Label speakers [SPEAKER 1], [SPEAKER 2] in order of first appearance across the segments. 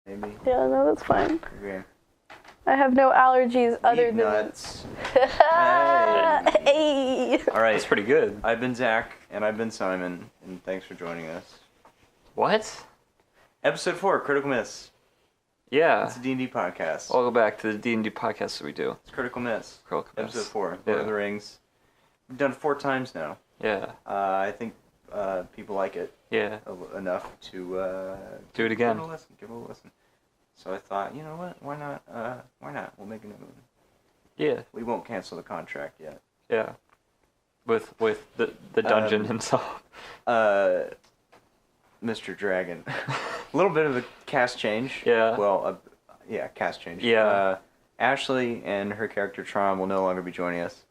[SPEAKER 1] maybe.
[SPEAKER 2] Yeah, no, that's fine.
[SPEAKER 1] Okay.
[SPEAKER 2] I have no allergies other than
[SPEAKER 1] nuts.
[SPEAKER 2] Hey.
[SPEAKER 1] All right.
[SPEAKER 3] That's pretty good.
[SPEAKER 1] I've been Zach, and I've been Simon, and thanks for joining us.
[SPEAKER 3] What?
[SPEAKER 1] Episode 4, Critical Miss.
[SPEAKER 3] Yeah.
[SPEAKER 1] It's a D&D podcast.
[SPEAKER 3] Welcome back to the D&D podcast that we do.
[SPEAKER 1] It's Critical Miss.
[SPEAKER 3] Critical Miss.
[SPEAKER 1] Episode 4, Lord
[SPEAKER 3] Yeah.
[SPEAKER 1] of the Rings. We've done it 4 times now.
[SPEAKER 3] Yeah.
[SPEAKER 1] I think people like it
[SPEAKER 3] Yeah.
[SPEAKER 1] enough to
[SPEAKER 3] Do it again.
[SPEAKER 1] Give it a listen. So I thought, you know what? Why not? We'll make a new one.
[SPEAKER 3] Yeah.
[SPEAKER 1] We won't cancel the contract yet.
[SPEAKER 3] Yeah. With the dungeon himself.
[SPEAKER 1] Mr. Dragon. A little bit of a cast change.
[SPEAKER 3] Yeah.
[SPEAKER 1] Well, cast change.
[SPEAKER 3] Yeah.
[SPEAKER 1] Ashley and her character Tron will no longer be joining us.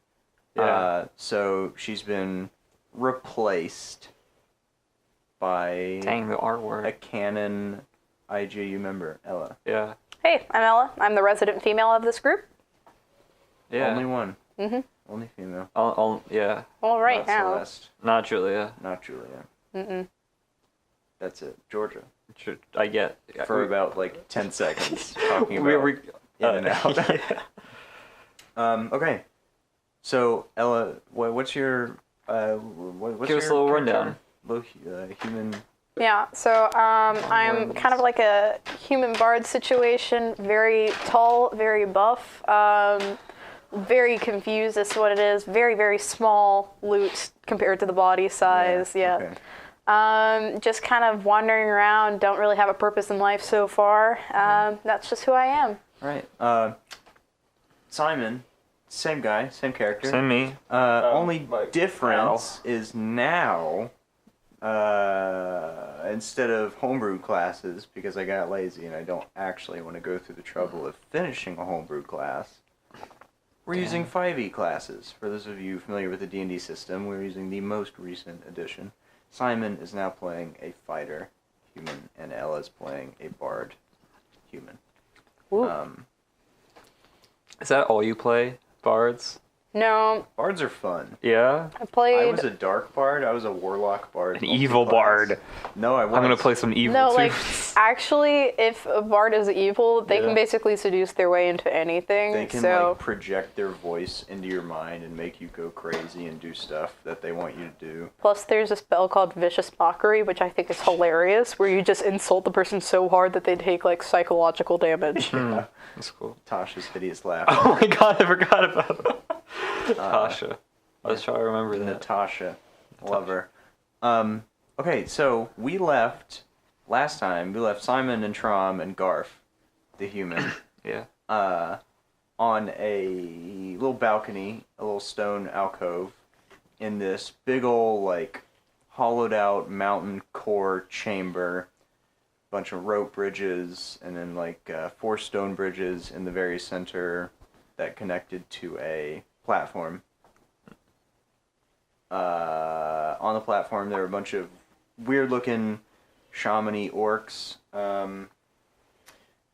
[SPEAKER 3] Yeah.
[SPEAKER 1] So she's been replaced by
[SPEAKER 3] Dang, the artwork.
[SPEAKER 1] a canon IGU member, Ella.
[SPEAKER 3] Yeah.
[SPEAKER 2] Hey, I'm Ella. I'm the resident female of this group.
[SPEAKER 3] Yeah.
[SPEAKER 1] Only one.
[SPEAKER 2] Mm-hmm.
[SPEAKER 1] Only female.
[SPEAKER 3] Yeah.
[SPEAKER 2] Well, right
[SPEAKER 1] Not
[SPEAKER 2] now.
[SPEAKER 1] Celeste.
[SPEAKER 3] Not Julia.
[SPEAKER 1] Not Julia.
[SPEAKER 2] Mm-mm.
[SPEAKER 1] That's it. Georgia.
[SPEAKER 3] I get.
[SPEAKER 1] For about like 10 seconds talking about
[SPEAKER 3] we
[SPEAKER 1] in and out.
[SPEAKER 3] Yeah.
[SPEAKER 1] Okay. So Ella, what's your what's
[SPEAKER 3] Give us
[SPEAKER 1] your
[SPEAKER 3] a little
[SPEAKER 1] character?
[SPEAKER 3] rundown.
[SPEAKER 1] Little human.
[SPEAKER 2] Yeah, so I'm kind of like a human bard situation. Very tall, very buff, very confused as to what it is. Very, very small loot compared to the body size. Yeah.
[SPEAKER 1] Okay.
[SPEAKER 2] Just kind of wandering around. Don't really have a purpose in life so far. That's just who I am.
[SPEAKER 1] All right. Simon, same guy, same character.
[SPEAKER 3] Send me.
[SPEAKER 1] Only
[SPEAKER 3] my
[SPEAKER 1] difference is now, instead of homebrew classes, because I got lazy and I don't actually want to go through the trouble of finishing a homebrew class, we're using 5e classes. For those of you familiar with the D&D system, we're using the most recent edition. Simon is now playing a fighter human, and Ella's playing a bard human.
[SPEAKER 2] Ooh.
[SPEAKER 3] Is that all you play? Bards?
[SPEAKER 2] No,
[SPEAKER 1] Bards are fun.
[SPEAKER 3] Yeah.
[SPEAKER 2] I played.
[SPEAKER 1] I was a dark bard. I was a warlock bard.
[SPEAKER 3] An evil bard.
[SPEAKER 1] No, I was.
[SPEAKER 3] I'm gonna play some evil
[SPEAKER 2] No,
[SPEAKER 3] too.
[SPEAKER 2] like, actually, if a bard is evil, they
[SPEAKER 3] Yeah.
[SPEAKER 2] can basically seduce their way into anything.
[SPEAKER 1] They can
[SPEAKER 2] so,
[SPEAKER 1] like project their voice into your mind and make you go crazy and do stuff that they want you to do.
[SPEAKER 2] plus there's a spell called Vicious Mockery, which I think is hilarious, where you just insult the person so hard that they take, like, psychological damage.
[SPEAKER 3] That's cool.
[SPEAKER 1] Tasha's hideous laugh.
[SPEAKER 3] Oh my god, I forgot about that. Tasha. I was trying to remember that.
[SPEAKER 1] Natasha, love her. Okay, so we left last time. We left Simon and Trom and Garf, the human.
[SPEAKER 3] Yeah.
[SPEAKER 1] On a little balcony, a little stone alcove, in this big ol' like hollowed out mountain core chamber, bunch of rope bridges, and then like 4 stone bridges in the very center that connected to a platform. On the platform there were a bunch of weird looking shaman-y orcs.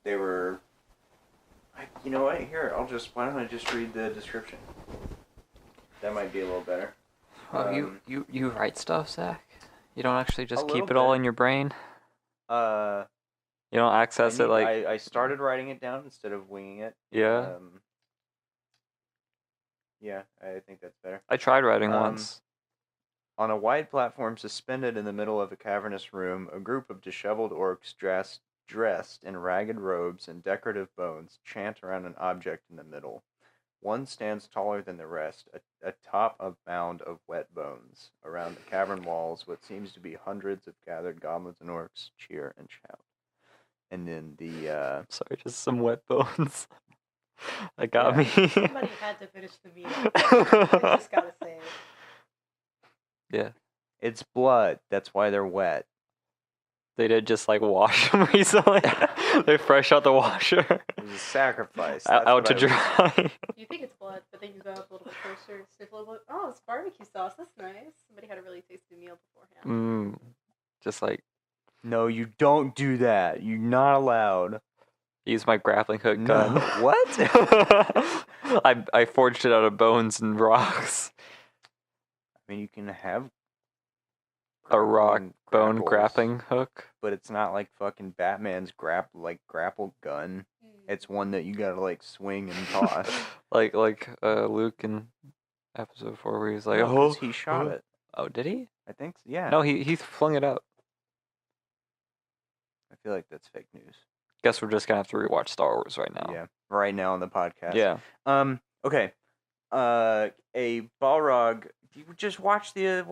[SPEAKER 1] They were... you know what? Here, why don't I just read the description? That might be a little better.
[SPEAKER 3] Oh, you write stuff, Zach? You don't actually just
[SPEAKER 1] A
[SPEAKER 3] keep
[SPEAKER 1] little
[SPEAKER 3] it all
[SPEAKER 1] bit.
[SPEAKER 3] in your brain?
[SPEAKER 1] Uh,
[SPEAKER 3] You don't access it like...
[SPEAKER 1] I started writing it down instead of winging it.
[SPEAKER 3] Yeah?
[SPEAKER 1] Yeah, I think that's better.
[SPEAKER 3] I tried writing once.
[SPEAKER 1] On a wide platform suspended in the middle of a cavernous room, a group of disheveled orcs dressed in ragged robes and decorative bones chant around an object in the middle. One stands taller than the rest, atop a mound of wet bones. Around the cavern walls, what seems to be hundreds of gathered goblins and orcs cheer and shout. And then the...
[SPEAKER 3] Sorry, just some wet bones. That got me.
[SPEAKER 4] Somebody had to finish the meal. I just gotta say it.
[SPEAKER 3] Yeah.
[SPEAKER 1] It's blood, that's why they're wet.
[SPEAKER 3] They did just like wash them recently. They're fresh out the washer.
[SPEAKER 1] It was a sacrifice.
[SPEAKER 3] Out to
[SPEAKER 1] That's what I was-
[SPEAKER 3] dry.
[SPEAKER 4] You think it's blood, but then you go up a little bit closer, sniff a little bit. Oh, it's barbecue sauce. That's nice. Somebody had a really tasty meal beforehand.
[SPEAKER 3] Just like
[SPEAKER 1] No, you don't do that. You're not allowed.
[SPEAKER 3] use my grappling hook gun.
[SPEAKER 1] What?
[SPEAKER 3] I forged it out of bones and rocks.
[SPEAKER 1] I mean, you can have
[SPEAKER 3] A rock bone
[SPEAKER 1] grapples.
[SPEAKER 3] grappling hook.
[SPEAKER 1] but it's not like fucking Batman's grapple gun. It's one that you gotta like swing and toss.
[SPEAKER 3] like Luke in episode 4 where he's like,
[SPEAKER 1] No, 'cause
[SPEAKER 3] oh,
[SPEAKER 1] he shot it.
[SPEAKER 3] Oh, did he?
[SPEAKER 1] I think so, yeah.
[SPEAKER 3] No, he flung it up.
[SPEAKER 1] I feel like that's fake news.
[SPEAKER 3] Guess we're just gonna have to rewatch Star Wars right now.
[SPEAKER 1] Yeah, right now on the podcast.
[SPEAKER 3] Yeah.
[SPEAKER 1] Okay. A Balrog. You just watch the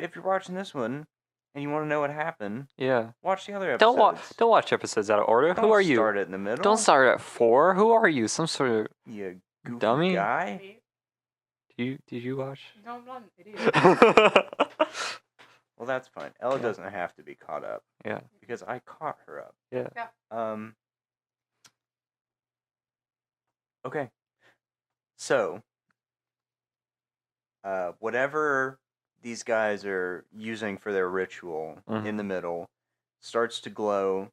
[SPEAKER 1] if you're watching this one and you want to know what happened,
[SPEAKER 3] Yeah.
[SPEAKER 1] watch the other episodes.
[SPEAKER 3] Don't watch episodes out of order.
[SPEAKER 1] Don't
[SPEAKER 3] Who are you?
[SPEAKER 1] Start it in the middle.
[SPEAKER 3] Don't start at 4. Who are you? Some sort of
[SPEAKER 1] You goofy
[SPEAKER 3] dummy?
[SPEAKER 1] guy.
[SPEAKER 4] Me?
[SPEAKER 3] Did you watch?
[SPEAKER 4] No, I'm not an idiot.
[SPEAKER 1] Well, that's fine. Ella doesn't have to be caught up
[SPEAKER 3] Yeah.
[SPEAKER 1] because I caught her up.
[SPEAKER 3] Yeah.
[SPEAKER 1] Okay. So, whatever these guys are using for their ritual in the middle starts to glow,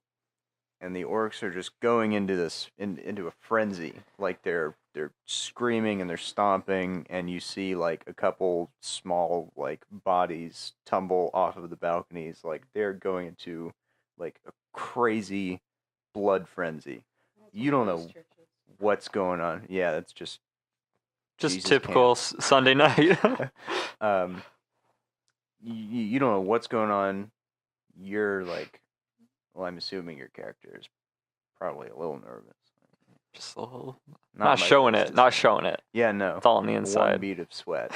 [SPEAKER 1] and the orcs are just going into into a frenzy. Like they're screaming and they're stomping, and you see like a couple small like bodies tumble off of the balconies. Like they're going into like a crazy blood frenzy. You don't know what's going on. Yeah, that's just Jesus
[SPEAKER 3] typical Sunday night.
[SPEAKER 1] you don't know what's going on. You're like, well, I'm assuming your character is probably a little nervous.
[SPEAKER 3] Just a little.
[SPEAKER 1] Not
[SPEAKER 3] Not
[SPEAKER 1] like
[SPEAKER 3] showing
[SPEAKER 1] this
[SPEAKER 3] it.
[SPEAKER 1] is-
[SPEAKER 3] Not showing it.
[SPEAKER 1] Yeah, no.
[SPEAKER 3] It's all on the
[SPEAKER 1] One
[SPEAKER 3] inside.
[SPEAKER 1] bead of sweat.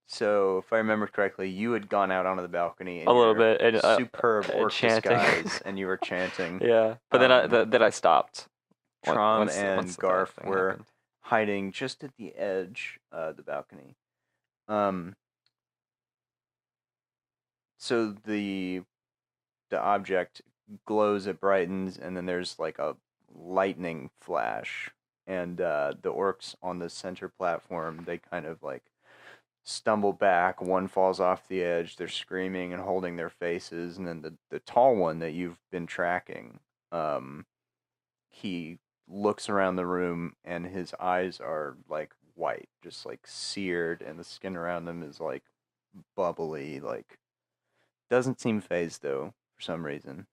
[SPEAKER 1] So if I remember correctly, you had gone out onto the balcony and
[SPEAKER 3] A little
[SPEAKER 1] your
[SPEAKER 3] bit, and,
[SPEAKER 1] superb orc
[SPEAKER 3] chanting.
[SPEAKER 1] disguise, and you were chanting.
[SPEAKER 3] Yeah, but then I stopped.
[SPEAKER 1] Trom
[SPEAKER 3] Once-
[SPEAKER 1] and
[SPEAKER 3] once the bad
[SPEAKER 1] Garf
[SPEAKER 3] thing
[SPEAKER 1] were
[SPEAKER 3] happened.
[SPEAKER 1] hiding just at the edge of the balcony. So the object glows, it brightens, and then there's like a lightning flash, and the orcs on the center platform, they kind of like stumble back. One falls off the edge. They're screaming and holding their faces, and then the tall one that you've been tracking, he looks around the room, and his eyes are like white, just like seared, and the skin around them is like bubbly. Like doesn't seem phased though for some reason.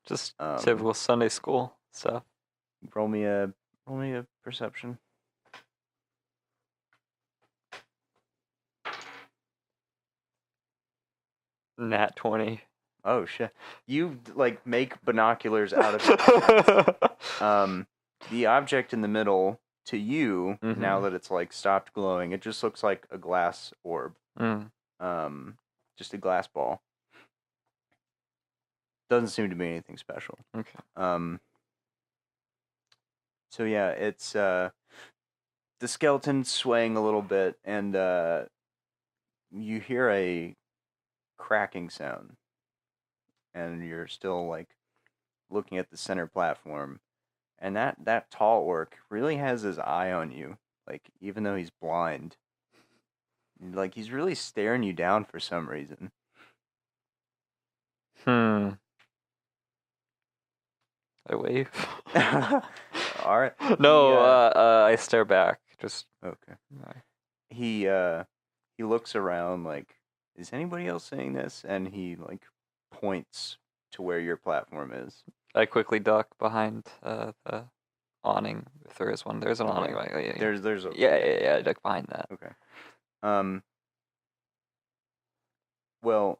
[SPEAKER 3] Just typical Sunday school stuff.
[SPEAKER 1] Roll me a perception.
[SPEAKER 3] Nat 20.
[SPEAKER 1] Oh shit! You like make binoculars out of it. The object in the middle, to you, now that it's like stopped glowing, it just looks like a glass orb. Just a glass ball. Doesn't seem to be anything special.
[SPEAKER 3] Okay.
[SPEAKER 1] So yeah, it's the skeleton swaying a little bit, and you hear a cracking sound, and you're still like looking at the center platform, and that tall orc really has his eye on you, like even though he's blind, like he's really staring you down for some reason.
[SPEAKER 3] I wave.
[SPEAKER 1] All right.
[SPEAKER 3] No, I stare back. Just
[SPEAKER 1] Okay. He looks around like, is anybody else saying this? And he like points to where your platform is.
[SPEAKER 3] I quickly duck behind the awning. If there is one, there's an awning. Right?
[SPEAKER 1] There's a
[SPEAKER 3] Yeah. I duck behind that.
[SPEAKER 1] Okay. Well,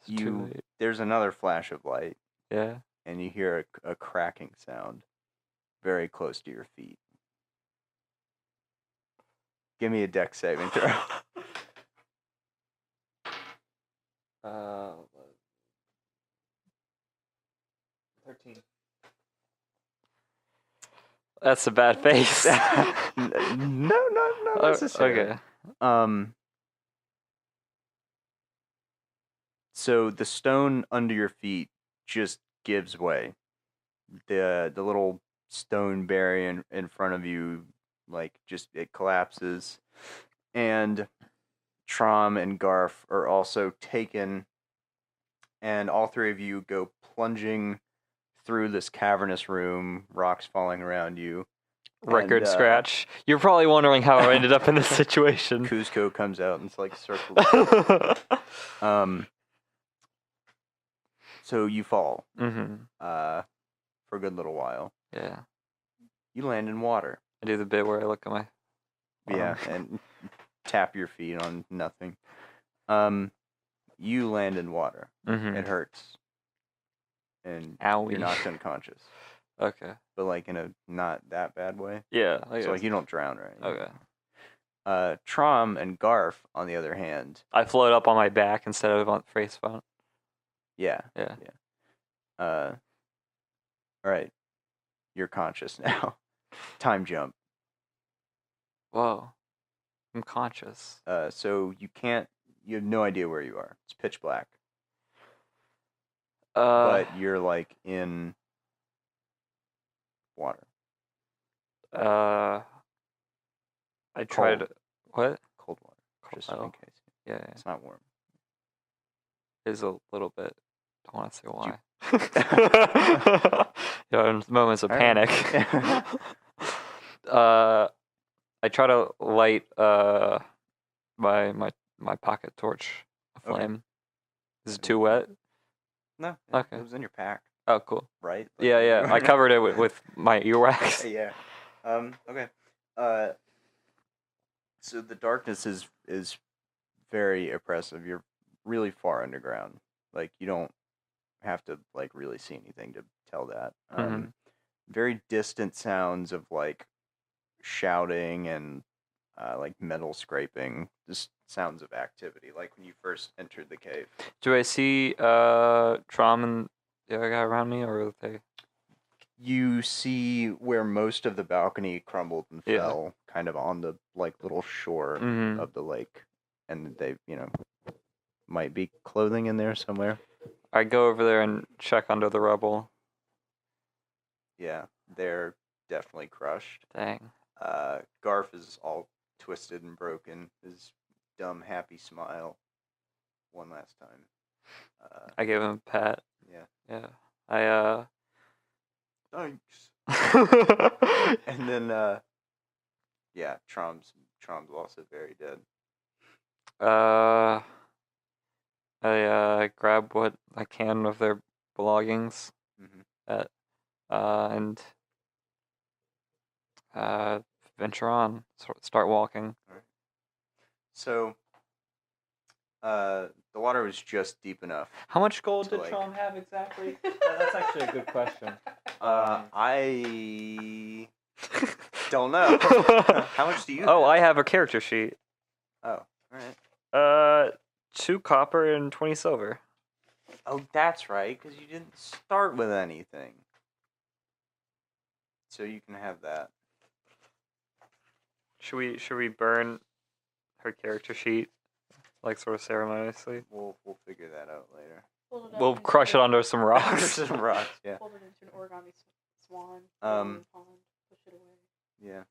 [SPEAKER 3] It's too late.
[SPEAKER 1] there's another flash of light,
[SPEAKER 3] Yeah.
[SPEAKER 1] and you hear a cracking sound, very close to your feet. Give me a dex saving throw.
[SPEAKER 3] 13. That's a bad face.
[SPEAKER 1] No, not necessarily.
[SPEAKER 3] Okay.
[SPEAKER 1] So the stone under your feet just gives way. The little stone barrier in front of you, like, just it collapses, and Trom and Garf are also taken, and all three of you go plunging through this cavernous room, rocks falling around you.
[SPEAKER 3] Record
[SPEAKER 1] And,
[SPEAKER 3] scratch. You're probably wondering how I ended up in this situation.
[SPEAKER 1] Kuzco comes out and it's like circled. So you fall
[SPEAKER 3] Mm-hmm.
[SPEAKER 1] for a good little while.
[SPEAKER 3] Yeah.
[SPEAKER 1] You land in water.
[SPEAKER 3] I do the bit where I look at my
[SPEAKER 1] Yeah,
[SPEAKER 3] arm.
[SPEAKER 1] and tap your feet on nothing. You land in water.
[SPEAKER 3] Mm-hmm.
[SPEAKER 1] It hurts. And
[SPEAKER 3] Owie.
[SPEAKER 1] you're knocked unconscious.
[SPEAKER 3] Okay.
[SPEAKER 1] But like in a not that bad way.
[SPEAKER 3] Yeah.
[SPEAKER 1] So like you don't drown, right?
[SPEAKER 3] Okay.
[SPEAKER 1] Trom and Garf, on the other hand.
[SPEAKER 3] I float up on my back instead of on face front.
[SPEAKER 1] Yeah.
[SPEAKER 3] Yeah.
[SPEAKER 1] Alright. You're conscious now. Time jump.
[SPEAKER 3] Whoa. I'm conscious.
[SPEAKER 1] So you have no idea where you are. It's pitch black.
[SPEAKER 3] But
[SPEAKER 1] But you're like in water.
[SPEAKER 3] I tried.
[SPEAKER 1] Cold.
[SPEAKER 3] What?
[SPEAKER 1] Cold water. Just
[SPEAKER 3] Oh.
[SPEAKER 1] in case.
[SPEAKER 3] Yeah.
[SPEAKER 1] It's not warm.
[SPEAKER 3] It is a little bit. Don't want to say why. In moments of
[SPEAKER 1] Alright.
[SPEAKER 3] panic. I try to light my pocket torch aflame. Is it too wet?
[SPEAKER 1] No.
[SPEAKER 3] Okay.
[SPEAKER 1] It was in your pack,
[SPEAKER 3] Oh, cool.
[SPEAKER 1] right?
[SPEAKER 3] Yeah. I covered it with my earwax.
[SPEAKER 1] Yeah. Okay. So the darkness is very oppressive. You're really far underground. Like you don't have to like really see anything to tell that. Very distant sounds of like shouting and like metal scraping. Just sounds of activity, like when you first entered the cave.
[SPEAKER 3] Do I see Trom and the other guy around me, or are they?
[SPEAKER 1] You see where most of the balcony crumbled and
[SPEAKER 3] Yeah.
[SPEAKER 1] fell, kind of on the like little shore
[SPEAKER 3] Mhm.
[SPEAKER 1] of the lake, and they, might be clothing in there somewhere.
[SPEAKER 3] I go over there and check under the rubble.
[SPEAKER 1] Yeah, they're definitely crushed.
[SPEAKER 3] Dang.
[SPEAKER 1] Garf is all twisted and broken. His dumb, happy smile. One last time.
[SPEAKER 3] I give him a pat.
[SPEAKER 1] Yeah.
[SPEAKER 3] Yeah. I
[SPEAKER 1] Thanks. And then, yeah, Trom's also very dead.
[SPEAKER 3] I grab what I can of their belongings.
[SPEAKER 1] Mm-hmm.
[SPEAKER 3] And venture on. Start walking.
[SPEAKER 1] All right. So, the water was just deep enough.
[SPEAKER 3] How much gold
[SPEAKER 1] To,
[SPEAKER 3] did
[SPEAKER 1] like-
[SPEAKER 3] Trom have exactly? That's actually a good question.
[SPEAKER 1] I don't know. How much do you
[SPEAKER 3] Oh,
[SPEAKER 1] have?
[SPEAKER 3] I have a character sheet.
[SPEAKER 1] Oh, alright.
[SPEAKER 3] 2 copper and 20 silver.
[SPEAKER 1] Oh, that's right, because you didn't start with anything. So you can have that.
[SPEAKER 3] Should we burn her character sheet, like sort of ceremoniously?
[SPEAKER 1] We'll figure that out later.
[SPEAKER 4] Fold it up
[SPEAKER 3] We'll
[SPEAKER 4] into
[SPEAKER 3] crush it
[SPEAKER 4] a-
[SPEAKER 3] under some rocks.
[SPEAKER 1] Some rocks, yeah.
[SPEAKER 4] Fold it into an origami swan.
[SPEAKER 1] Um,
[SPEAKER 4] pond, push it away.
[SPEAKER 1] Yeah.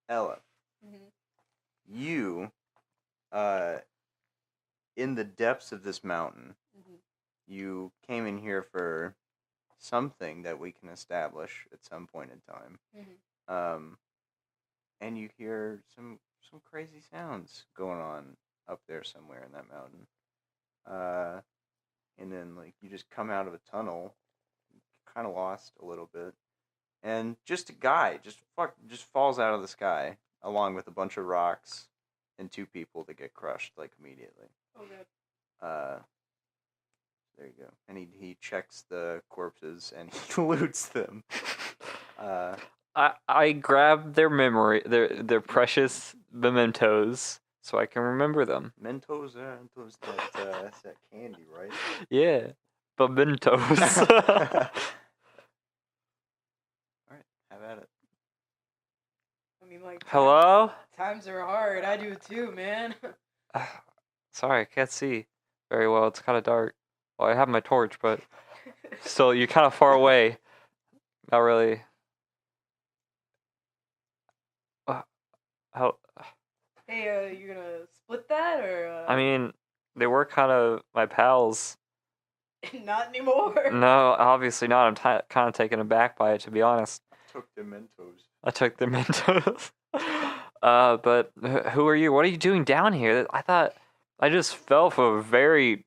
[SPEAKER 1] Ella,
[SPEAKER 4] Mm-hmm.
[SPEAKER 1] you, in the depths of this mountain,
[SPEAKER 4] Mm-hmm.
[SPEAKER 1] you came in here for something that we can establish at some point in time.
[SPEAKER 4] Mm-hmm.
[SPEAKER 1] And you hear some crazy sounds going on up there somewhere in that mountain. And then like you just come out of a tunnel, kind of lost a little bit, and just a guy just falls out of the sky along with a bunch of rocks and 2 people that get crushed like immediately.
[SPEAKER 4] Oh, good.
[SPEAKER 1] There you go. And he checks the corpses and he loots them.
[SPEAKER 3] I grab their their precious mementos, so I can remember them.
[SPEAKER 1] Mentos, that's that candy, right?
[SPEAKER 3] Yeah, mementos.
[SPEAKER 1] Alright, have at it.
[SPEAKER 4] I mean, like.
[SPEAKER 3] Hello?
[SPEAKER 4] Times are hard. I do it too, man.
[SPEAKER 3] Sorry, I can't see very well. It's kind of dark. Well, I have my torch, but still, you're kind of far away. Not really. How?
[SPEAKER 4] Hey, you gonna split that or?
[SPEAKER 3] I mean, they were kind of my pals.
[SPEAKER 4] Not anymore.
[SPEAKER 3] No, obviously not. I'm kind of taken aback by it, to be honest.
[SPEAKER 1] Took the Mentos.
[SPEAKER 3] I took the Mentos. But who are you? What are you doing down here? I thought I just fell for a very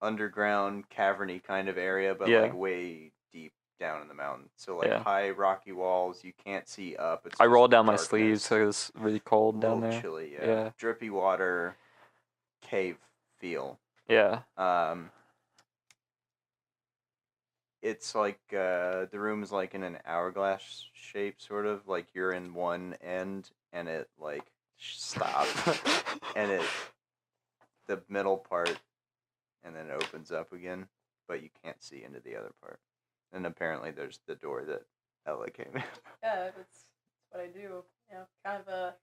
[SPEAKER 1] underground, caverny kind of area, but
[SPEAKER 3] Yeah.
[SPEAKER 1] like way deep down in the mountain. So like
[SPEAKER 3] Yeah.
[SPEAKER 1] high rocky walls, you can't see up. It's
[SPEAKER 3] I
[SPEAKER 1] just
[SPEAKER 3] rolled down my
[SPEAKER 1] darkness.
[SPEAKER 3] sleeves, so it was really cold
[SPEAKER 1] A
[SPEAKER 3] down
[SPEAKER 1] little
[SPEAKER 3] there.
[SPEAKER 1] chilly, yeah.
[SPEAKER 3] Yeah.
[SPEAKER 1] Drippy water, cave feel.
[SPEAKER 3] Yeah.
[SPEAKER 1] It's like the room is like in an hourglass shape, sort of like you're in one end and it like stops, and the middle part, and then it opens up again, but you can't see into the other part. And apparently, there's the door that Ella came in.
[SPEAKER 4] Yeah, that's what I do. You know, kind of a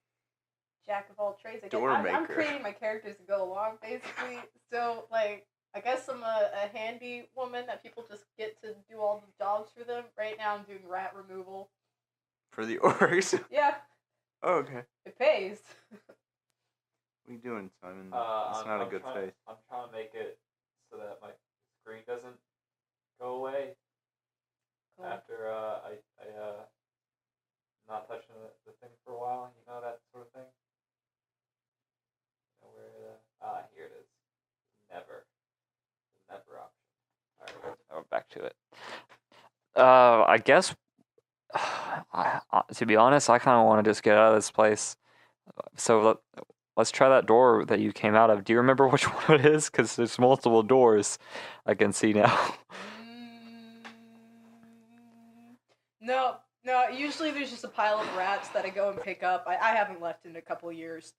[SPEAKER 4] jack of all trades. I guess
[SPEAKER 1] Door
[SPEAKER 4] I'm
[SPEAKER 1] maker.
[SPEAKER 4] creating my characters to go along, basically. So, like, I guess I'm a handy woman that people just get to do all the jobs for them. Right now, I'm doing rat removal.
[SPEAKER 1] For the orcs.
[SPEAKER 4] Yeah,
[SPEAKER 1] Oh, okay.
[SPEAKER 4] it pays.
[SPEAKER 1] What are you doing, Simon? It's not a good face.
[SPEAKER 3] I'm trying to make it so that my screen doesn't go away
[SPEAKER 4] Cool.
[SPEAKER 3] after I not touching the thing for a while. You know, that sort of thing. Here it is. Never option. All right, back to it. I guess. To be honest, I kind of want to just get out of this place. So let's try that door that you came out of. Do you remember which one it is? Because there's multiple doors I can see now.
[SPEAKER 4] No. Usually there's just a pile of rats that I go and pick up. I haven't left in a couple years.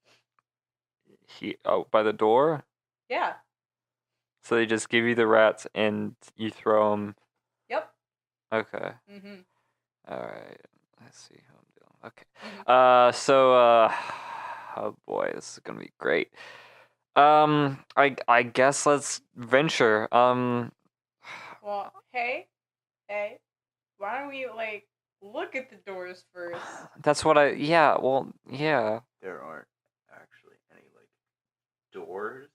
[SPEAKER 3] By the door?
[SPEAKER 4] Yeah.
[SPEAKER 3] So they just give you the rats and you throw them.
[SPEAKER 4] Yep.
[SPEAKER 3] Okay.
[SPEAKER 4] Mhm.
[SPEAKER 3] All right. Let's see how I'm doing. Okay.
[SPEAKER 4] Mhm.
[SPEAKER 3] Oh boy, this is gonna be great. I guess let's venture.
[SPEAKER 4] Well, hey, why don't we like look at the doors first?
[SPEAKER 3] That's what I. Yeah. Well. Yeah.
[SPEAKER 1] There aren't actually any like doors.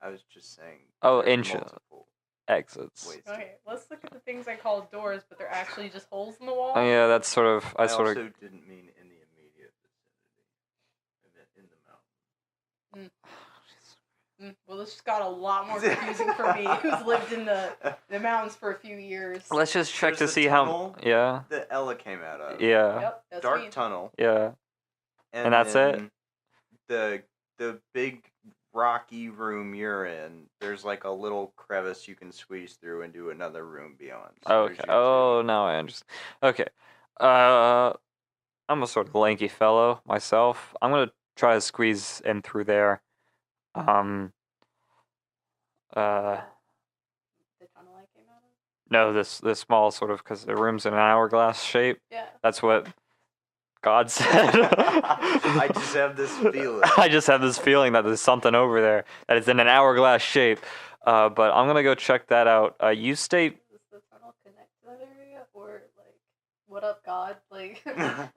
[SPEAKER 1] I was just saying.
[SPEAKER 3] Oh,
[SPEAKER 1] there's
[SPEAKER 3] inches.
[SPEAKER 1] multiple
[SPEAKER 3] Exits.
[SPEAKER 1] ways to-
[SPEAKER 4] Okay, let's look at the things I call doors, but they're actually just holes in the wall.
[SPEAKER 3] Oh yeah, that's sort of.
[SPEAKER 1] I
[SPEAKER 3] sort
[SPEAKER 1] also
[SPEAKER 3] of.
[SPEAKER 1] didn't mean in the immediate vicinity. I meant in the mountain.
[SPEAKER 4] Well, this just got a lot more confusing for me, who's lived in the mountains for a few years.
[SPEAKER 3] Let's just check
[SPEAKER 1] There's
[SPEAKER 3] to
[SPEAKER 1] the
[SPEAKER 3] see
[SPEAKER 1] tunnel
[SPEAKER 3] how. Yeah.
[SPEAKER 1] that Ella came out of.
[SPEAKER 3] Yeah.
[SPEAKER 4] Yep, that's
[SPEAKER 1] Dark
[SPEAKER 4] me.
[SPEAKER 1] tunnel.
[SPEAKER 3] Yeah. And that's it?
[SPEAKER 1] The big rocky room you're in, there's like a little crevice you can squeeze through into another room beyond. So
[SPEAKER 3] Okay. Oh, now I understand. Okay. I'm a sort of lanky fellow myself. I'm gonna try to squeeze in through there.
[SPEAKER 4] The tunnel I came out of?
[SPEAKER 3] No, this small sort of, because the room's in an hourglass shape.
[SPEAKER 4] Yeah.
[SPEAKER 3] That's what God said.
[SPEAKER 1] I just have this feeling.
[SPEAKER 3] I just have this feeling that there's something over there that is in an hourglass shape. But I'm gonna go check that out. You stay.
[SPEAKER 4] Does the tunnel connect to that area? Or, like, what up, God? Like,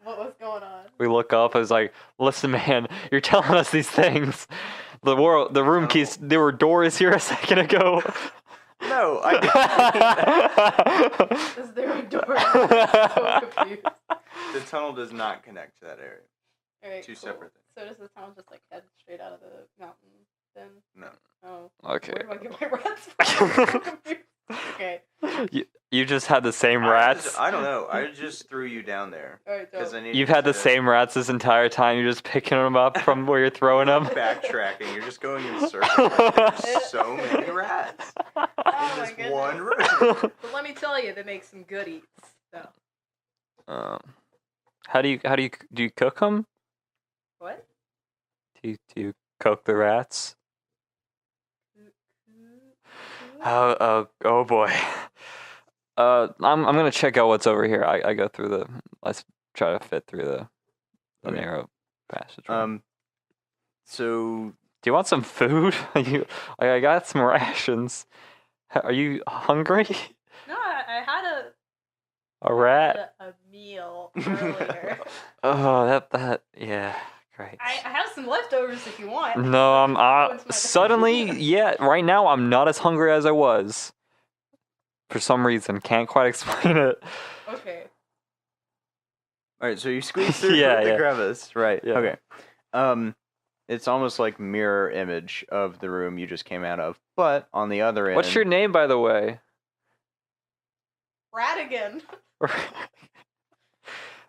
[SPEAKER 4] what was going on?
[SPEAKER 3] We look up. It's like, listen, man, you're telling us these things. The room keys. There were doors here a second ago.
[SPEAKER 1] No, I didn't.
[SPEAKER 4] Is there a door? I'm so confused.
[SPEAKER 1] The tunnel does not connect to that area.
[SPEAKER 4] Alright,
[SPEAKER 1] Two
[SPEAKER 4] cool.
[SPEAKER 1] separate things.
[SPEAKER 4] So does the tunnel just, like, head straight out of the mountain, then?
[SPEAKER 1] No.
[SPEAKER 4] Oh.
[SPEAKER 3] Okay.
[SPEAKER 4] Where do I get my rats from? I'm so confused. Okay.
[SPEAKER 3] You just had the same rats.
[SPEAKER 1] I don't know. I just threw you down there.
[SPEAKER 4] Alright,
[SPEAKER 1] Because
[SPEAKER 4] so
[SPEAKER 1] I needed
[SPEAKER 3] You've had the
[SPEAKER 1] to-
[SPEAKER 3] same rats this entire time. You're just picking them up from where you're throwing them.
[SPEAKER 1] Backtracking. You're just going in circles. There's so many rats
[SPEAKER 4] oh
[SPEAKER 1] in
[SPEAKER 4] my
[SPEAKER 1] this
[SPEAKER 4] goodness.
[SPEAKER 1] one room.
[SPEAKER 4] But let me tell you, they make some good eats. So.
[SPEAKER 3] How do you cook them?
[SPEAKER 4] What?
[SPEAKER 3] Do you cook the rats? Oh boy. I'm gonna check out what's over here. I go through the. Let's try to fit through the
[SPEAKER 1] Okay.
[SPEAKER 3] narrow passage.
[SPEAKER 1] So
[SPEAKER 3] Do you want some food? I got some rations. Are you hungry?
[SPEAKER 4] No, I had
[SPEAKER 3] A rat?
[SPEAKER 4] a meal earlier.
[SPEAKER 3] Oh, that yeah, great.
[SPEAKER 4] I have some leftovers if you want.
[SPEAKER 3] No, I'm
[SPEAKER 4] Go into my-
[SPEAKER 3] suddenly, yeah, right now I'm not as hungry as I was. For some reason, can't quite explain it.
[SPEAKER 4] Okay.
[SPEAKER 1] all right, so you squeeze through
[SPEAKER 3] Yeah,
[SPEAKER 1] the
[SPEAKER 3] yeah.
[SPEAKER 1] crevice, right?
[SPEAKER 3] Yeah.
[SPEAKER 1] Okay. It's almost like mirror image of the room you just came out of. But on the other end,
[SPEAKER 3] What's your name, by the way?
[SPEAKER 4] Radigan.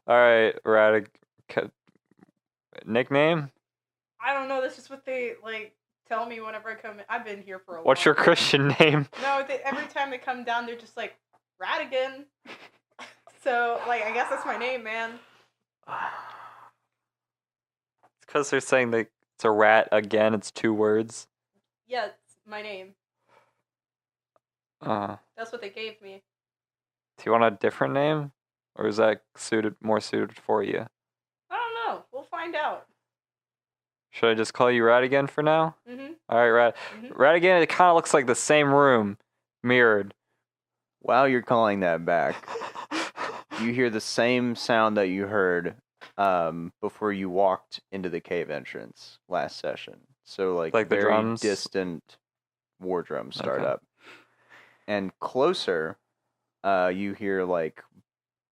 [SPEAKER 3] All right, Radig. Nickname?
[SPEAKER 4] I don't know. That's just what they like tell me whenever I come in. I've been here for a while.
[SPEAKER 3] What's your Christian name?
[SPEAKER 4] No, every time they come down, they're just like Radigan. So like, I guess that's my name, man.
[SPEAKER 3] It's because they're saying that it's a rat again. It's 2 words.
[SPEAKER 4] Yeah, it's my name. That's what they gave me.
[SPEAKER 3] Do you want a different name, or is that more suited for you?
[SPEAKER 4] I don't know. We'll find out.
[SPEAKER 3] Should I just call you Radigan for now?
[SPEAKER 4] Mhm.
[SPEAKER 3] All right, Radigan. It kind of looks like the same room, mirrored.
[SPEAKER 1] while you're calling that back, you hear the same sound that you heard before you walked into the cave entrance last session. So like
[SPEAKER 3] the
[SPEAKER 1] very
[SPEAKER 3] drums?
[SPEAKER 1] distant war drums start
[SPEAKER 3] Okay.
[SPEAKER 1] up. And closer, you hear like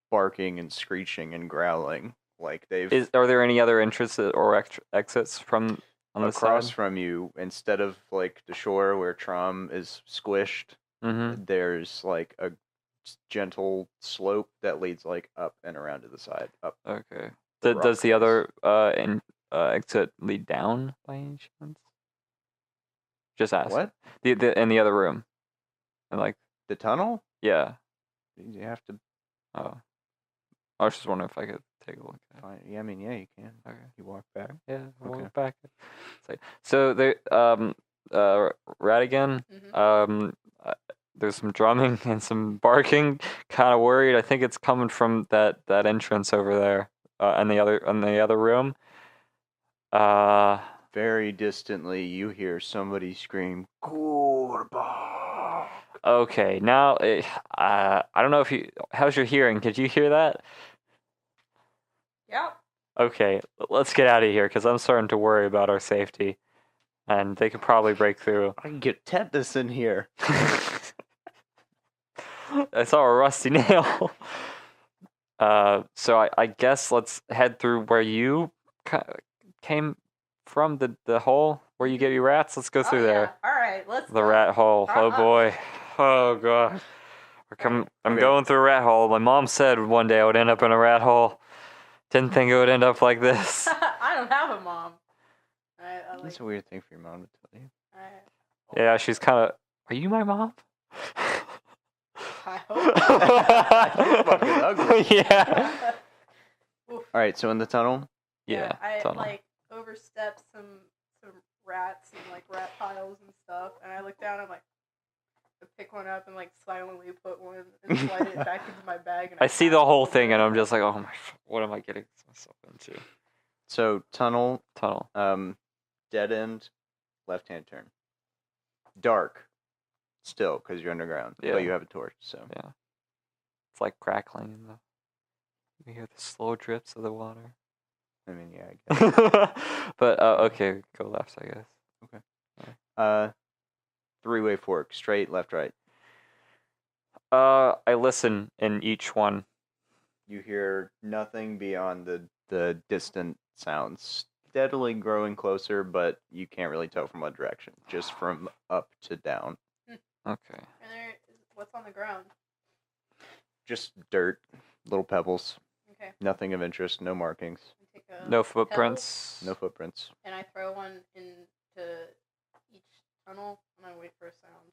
[SPEAKER 1] barking and screeching and growling. Like they've
[SPEAKER 3] Are there any other entrances or exits from on this
[SPEAKER 1] across
[SPEAKER 3] side?
[SPEAKER 1] from you, instead of like the shore where Trom is squished,
[SPEAKER 3] Mm-hmm.
[SPEAKER 1] there's like a gentle slope that leads like up and around to the side. Up.
[SPEAKER 3] Okay.
[SPEAKER 1] The
[SPEAKER 3] Does
[SPEAKER 1] rock
[SPEAKER 3] the other exit lead down by any chance? Just ask.
[SPEAKER 1] What?
[SPEAKER 3] The in the other room, and like
[SPEAKER 1] The tunnel?
[SPEAKER 3] yeah.
[SPEAKER 1] You have to
[SPEAKER 3] Oh, I was just wondering if I could take a look at it.
[SPEAKER 1] find. Yeah, I mean, yeah, you can.
[SPEAKER 3] Okay.
[SPEAKER 1] You walk back.
[SPEAKER 3] Yeah,
[SPEAKER 1] Okay.
[SPEAKER 3] walk back. So there, Radigan,
[SPEAKER 4] Mhm.
[SPEAKER 3] there's some drumming and some barking. Kind of worried. I think it's coming from that entrance over there, in the other room.
[SPEAKER 1] Very distantly, you hear somebody scream, "Gorba!"
[SPEAKER 3] Okay. Now, I don't know if how's your hearing? Could you hear that?
[SPEAKER 4] Yep.
[SPEAKER 3] Okay, let's get out of here because I'm starting to worry about our safety, and they could probably break through.
[SPEAKER 1] I can get tetanus in here.
[SPEAKER 3] I saw a rusty nail. So I guess let's head through where you came from, the hole where you get your rats. Let's go through there.
[SPEAKER 4] All right, let's.
[SPEAKER 3] The rat hole. Oh boy. Oh god. I'm going through a rat hole. My mom said one day I would end up in a rat hole. Didn't think it would end up like this.
[SPEAKER 4] I don't have a mom.
[SPEAKER 1] That's a weird thing for your mom to tell you.
[SPEAKER 3] Yeah, she's kind of. Are you my mom?
[SPEAKER 4] I hope.
[SPEAKER 1] You're fucking ugly.
[SPEAKER 3] Yeah.
[SPEAKER 1] All right, so in the tunnel,
[SPEAKER 3] Yeah.
[SPEAKER 4] I
[SPEAKER 3] tunnel.
[SPEAKER 4] like overstepped some rats and like rat piles and stuff, and I look down. I'm like, I pick one up and like silently put one and slide it back into my bag. And
[SPEAKER 3] I see the whole thing and I'm just like, oh my, what am I getting myself into?
[SPEAKER 1] so tunnel,
[SPEAKER 3] Tunnel.
[SPEAKER 1] dead end, left hand turn. Dark, still, because you're underground,
[SPEAKER 3] Yeah.
[SPEAKER 1] but you have a torch, so.
[SPEAKER 3] Yeah. It's like crackling in the. You hear the slow drips of the water.
[SPEAKER 1] I mean, yeah, I guess.
[SPEAKER 3] But okay, go left, I guess.
[SPEAKER 1] Three-way fork, straight, left, right.
[SPEAKER 3] I listen in each one.
[SPEAKER 1] You hear nothing beyond the distant sounds, steadily growing closer, but you can't really tell from what direction, just from up to down.
[SPEAKER 3] Okay.
[SPEAKER 4] And what's on the ground?
[SPEAKER 1] Just dirt, little pebbles,
[SPEAKER 4] Okay.
[SPEAKER 1] nothing of interest, no markings,
[SPEAKER 4] I take a
[SPEAKER 3] No
[SPEAKER 4] pebble,
[SPEAKER 3] footprints.
[SPEAKER 1] no footprints.
[SPEAKER 4] and I throw one into each tunnel, and I wait for a sound.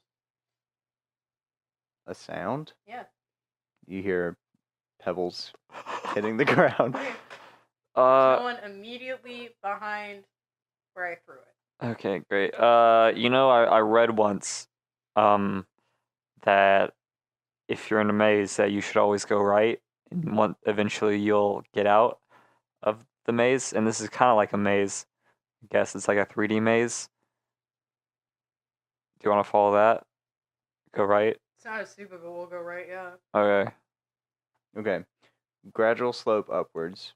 [SPEAKER 1] A sound?
[SPEAKER 4] Yeah.
[SPEAKER 1] You hear pebbles hitting the ground.
[SPEAKER 4] Okay. No
[SPEAKER 3] Uh.
[SPEAKER 4] one immediately behind where I threw it.
[SPEAKER 3] Okay, great. I read once, that if you're in a maze, that you should always go right, and eventually you'll get out of the maze. And this is kind of like a maze. I guess it's like a 3D maze. Do you want to follow that? Go right.
[SPEAKER 4] It's not as stupid, but we'll go right. Yeah.
[SPEAKER 3] Okay.
[SPEAKER 1] Okay. Gradual slope upwards.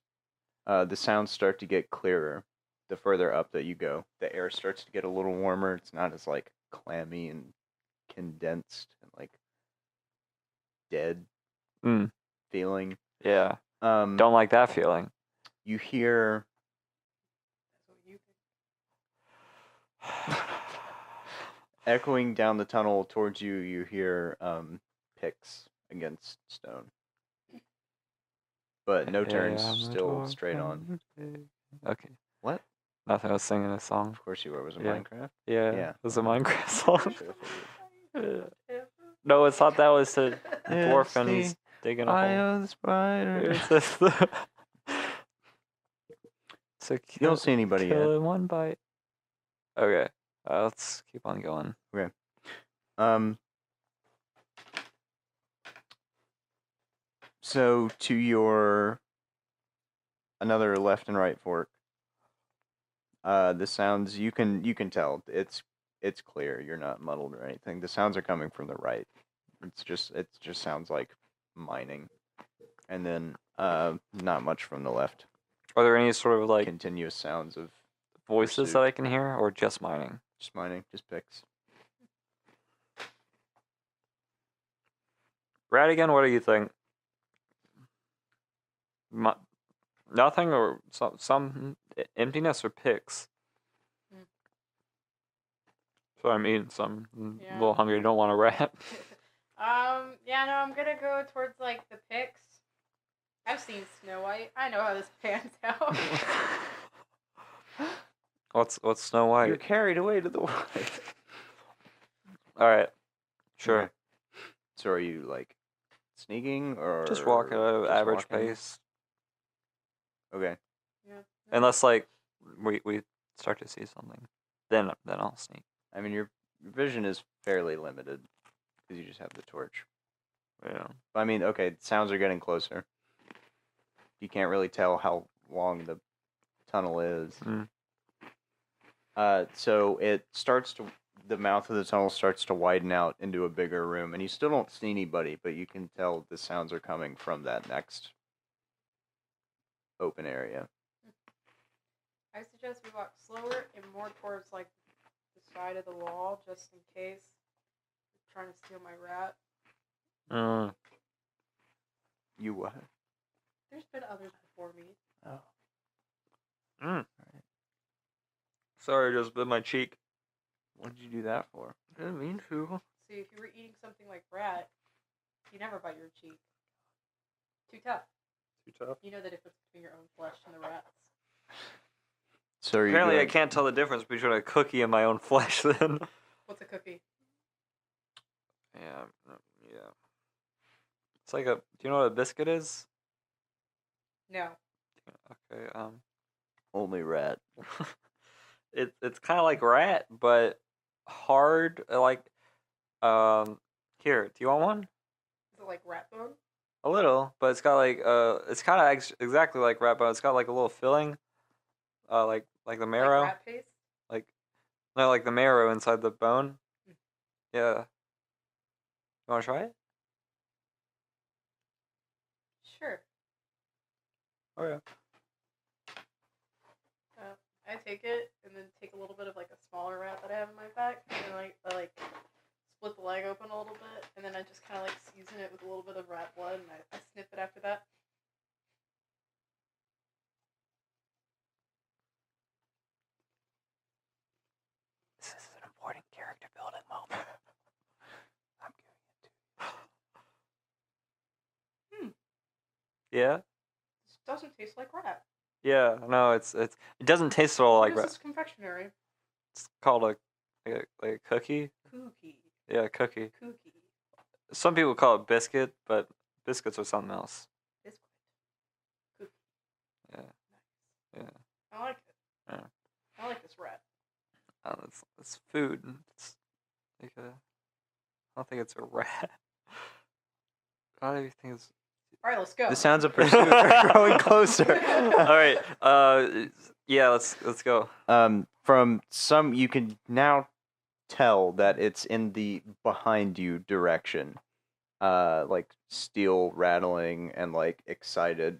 [SPEAKER 1] The sounds start to get clearer the further up that you go. The air starts to get a little warmer. It's not as like clammy and condensed and like dead feeling.
[SPEAKER 3] Yeah.
[SPEAKER 1] Don't
[SPEAKER 3] Don't like that feeling.
[SPEAKER 1] you hear
[SPEAKER 4] That's what you think.
[SPEAKER 1] Echoing down the tunnel towards you, you hear picks against stone. But no turns, still straight on.
[SPEAKER 3] Okay.
[SPEAKER 1] What?
[SPEAKER 3] Nothing. I was singing a song.
[SPEAKER 1] Of course you were. Was it
[SPEAKER 3] Yeah.
[SPEAKER 1] Minecraft?
[SPEAKER 3] Yeah.
[SPEAKER 1] Yeah.
[SPEAKER 3] It was a Minecraft song.
[SPEAKER 1] Should've figured.
[SPEAKER 3] No, it's not. That was to dwarf
[SPEAKER 1] It's
[SPEAKER 3] and he's
[SPEAKER 1] the
[SPEAKER 3] digging a
[SPEAKER 1] Eye
[SPEAKER 3] hole.
[SPEAKER 1] of the spider.
[SPEAKER 3] It's the so
[SPEAKER 1] You don't see anybody
[SPEAKER 3] kill
[SPEAKER 1] yet.
[SPEAKER 3] in one bite. Okay. Let's keep on going.
[SPEAKER 1] Okay. So to your another left and right fork. The sounds you can tell it's clear. You're not muddled or anything. The sounds are coming from the right. It just sounds like mining, and then not much from the left.
[SPEAKER 3] Are there any sort of like
[SPEAKER 1] Continuous sounds of
[SPEAKER 3] voices
[SPEAKER 1] pursuit.
[SPEAKER 3] that I can hear, or just mining?
[SPEAKER 1] Just mining, just picks.
[SPEAKER 3] Radigan, what do you think? Nothing, or some emptiness, or picks?
[SPEAKER 4] Mm.
[SPEAKER 3] So I'm eating some.
[SPEAKER 4] Yeah.
[SPEAKER 3] A little hungry. Don't want a rat.
[SPEAKER 4] Yeah, no, I'm gonna go towards like the picks. I've seen Snow White. I know how this pans out.
[SPEAKER 3] What's Snow White?
[SPEAKER 1] You're carried away to the right.
[SPEAKER 3] All right, sure.
[SPEAKER 1] Okay. So are you like sneaking or
[SPEAKER 3] Just walk at an
[SPEAKER 1] just
[SPEAKER 3] average
[SPEAKER 1] walking?
[SPEAKER 3] pace,
[SPEAKER 1] Okay.
[SPEAKER 4] Yeah.
[SPEAKER 3] unless like we start to see something, then I'll sneak.
[SPEAKER 1] I mean your vision is fairly limited because you just have the torch.
[SPEAKER 3] Yeah.
[SPEAKER 1] I mean, okay, sounds are getting closer. You can't really tell how long the tunnel is.
[SPEAKER 3] Mm.
[SPEAKER 1] So the mouth of the tunnel starts to widen out into a bigger room, and you still don't see anybody, but you can tell the sounds are coming from that next open area.
[SPEAKER 4] I suggest we walk slower and more towards like the side of the wall, just in case they're trying to steal my rat.
[SPEAKER 1] You what?
[SPEAKER 4] There's been others before me.
[SPEAKER 1] Oh.
[SPEAKER 3] Sorry, just bit my cheek.
[SPEAKER 1] What did you do that for?
[SPEAKER 3] Didn't mean to.
[SPEAKER 4] See, if you were eating something like rat, you never bite your cheek. Too tough.
[SPEAKER 3] Too tough.
[SPEAKER 4] You know the difference between your own flesh and the rat's.
[SPEAKER 1] So are you
[SPEAKER 3] Apparently, I
[SPEAKER 1] doing-
[SPEAKER 3] can't tell the difference between a cookie and my own flesh. Then.
[SPEAKER 4] What's a cookie?
[SPEAKER 3] Yeah. It's like a. Do you know what a biscuit is?
[SPEAKER 4] No.
[SPEAKER 3] Okay.
[SPEAKER 1] Only rat.
[SPEAKER 3] It's kind of like rat, but hard. Like, here. Do you want one?
[SPEAKER 4] Is it like rat bone?
[SPEAKER 3] A little, but it's got like it's kind of exactly like rat bone. It's got like a little filling, like the marrow.
[SPEAKER 4] Like rat paste?
[SPEAKER 3] No, like the marrow inside the bone.
[SPEAKER 4] Mm.
[SPEAKER 3] Yeah. You want to try it?
[SPEAKER 4] Sure.
[SPEAKER 3] Oh yeah.
[SPEAKER 4] I take it and then take a little bit of like a smaller rat that I have in my pack, and I split the leg open a little bit, and then I just kind of like season it with a little bit of rat blood, and I sniff it after that.
[SPEAKER 3] This is an important character building moment. I'm giving it to you. Yeah.
[SPEAKER 4] This doesn't taste like rat.
[SPEAKER 3] Yeah. No, it doesn't taste at all like
[SPEAKER 4] What is
[SPEAKER 3] rat.
[SPEAKER 4] this confectionery?
[SPEAKER 3] It's called a cookie.
[SPEAKER 4] Cookie.
[SPEAKER 3] Yeah, cookie.
[SPEAKER 4] Cookie.
[SPEAKER 3] Some people call it biscuit, but biscuits are something else.
[SPEAKER 4] Biscuit. Cookie.
[SPEAKER 3] Yeah.
[SPEAKER 4] Nice.
[SPEAKER 3] Yeah.
[SPEAKER 4] I like it.
[SPEAKER 3] Yeah.
[SPEAKER 4] I like this rat.
[SPEAKER 3] It's food. It's like I don't think it's a rat. I don't think it's.
[SPEAKER 4] Alright, let's go.
[SPEAKER 1] The sounds of pursuit are growing closer.
[SPEAKER 3] All right. Yeah. Let's go.
[SPEAKER 1] From some, you can now tell that it's in the behind you direction. Like steel rattling and like excited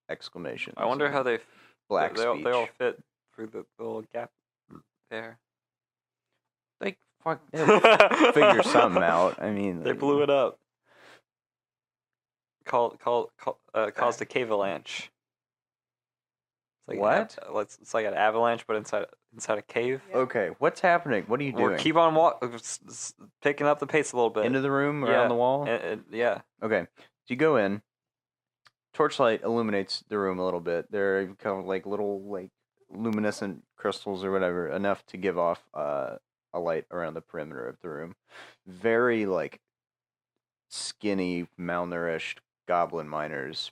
[SPEAKER 1] exclamations.
[SPEAKER 3] I wonder how they
[SPEAKER 1] black
[SPEAKER 3] they all
[SPEAKER 1] speech.
[SPEAKER 3] fit through the little gap there.
[SPEAKER 1] They they'll figure something out. I mean,
[SPEAKER 3] They blew it up. Caused a cave avalanche. It's Like
[SPEAKER 1] What?
[SPEAKER 3] It's like an avalanche, but inside a cave.
[SPEAKER 4] Yeah.
[SPEAKER 1] Okay, what's happening? What are you doing?
[SPEAKER 3] We're keep on picking up the pace a little bit.
[SPEAKER 1] Into the room,
[SPEAKER 3] yeah.
[SPEAKER 1] around the wall?
[SPEAKER 3] Yeah.
[SPEAKER 1] Okay, so you go in. Torchlight illuminates the room a little bit. There are kind of like little like luminescent crystals or whatever, enough to give off a light around the perimeter of the room. Very like skinny, malnourished goblin miners,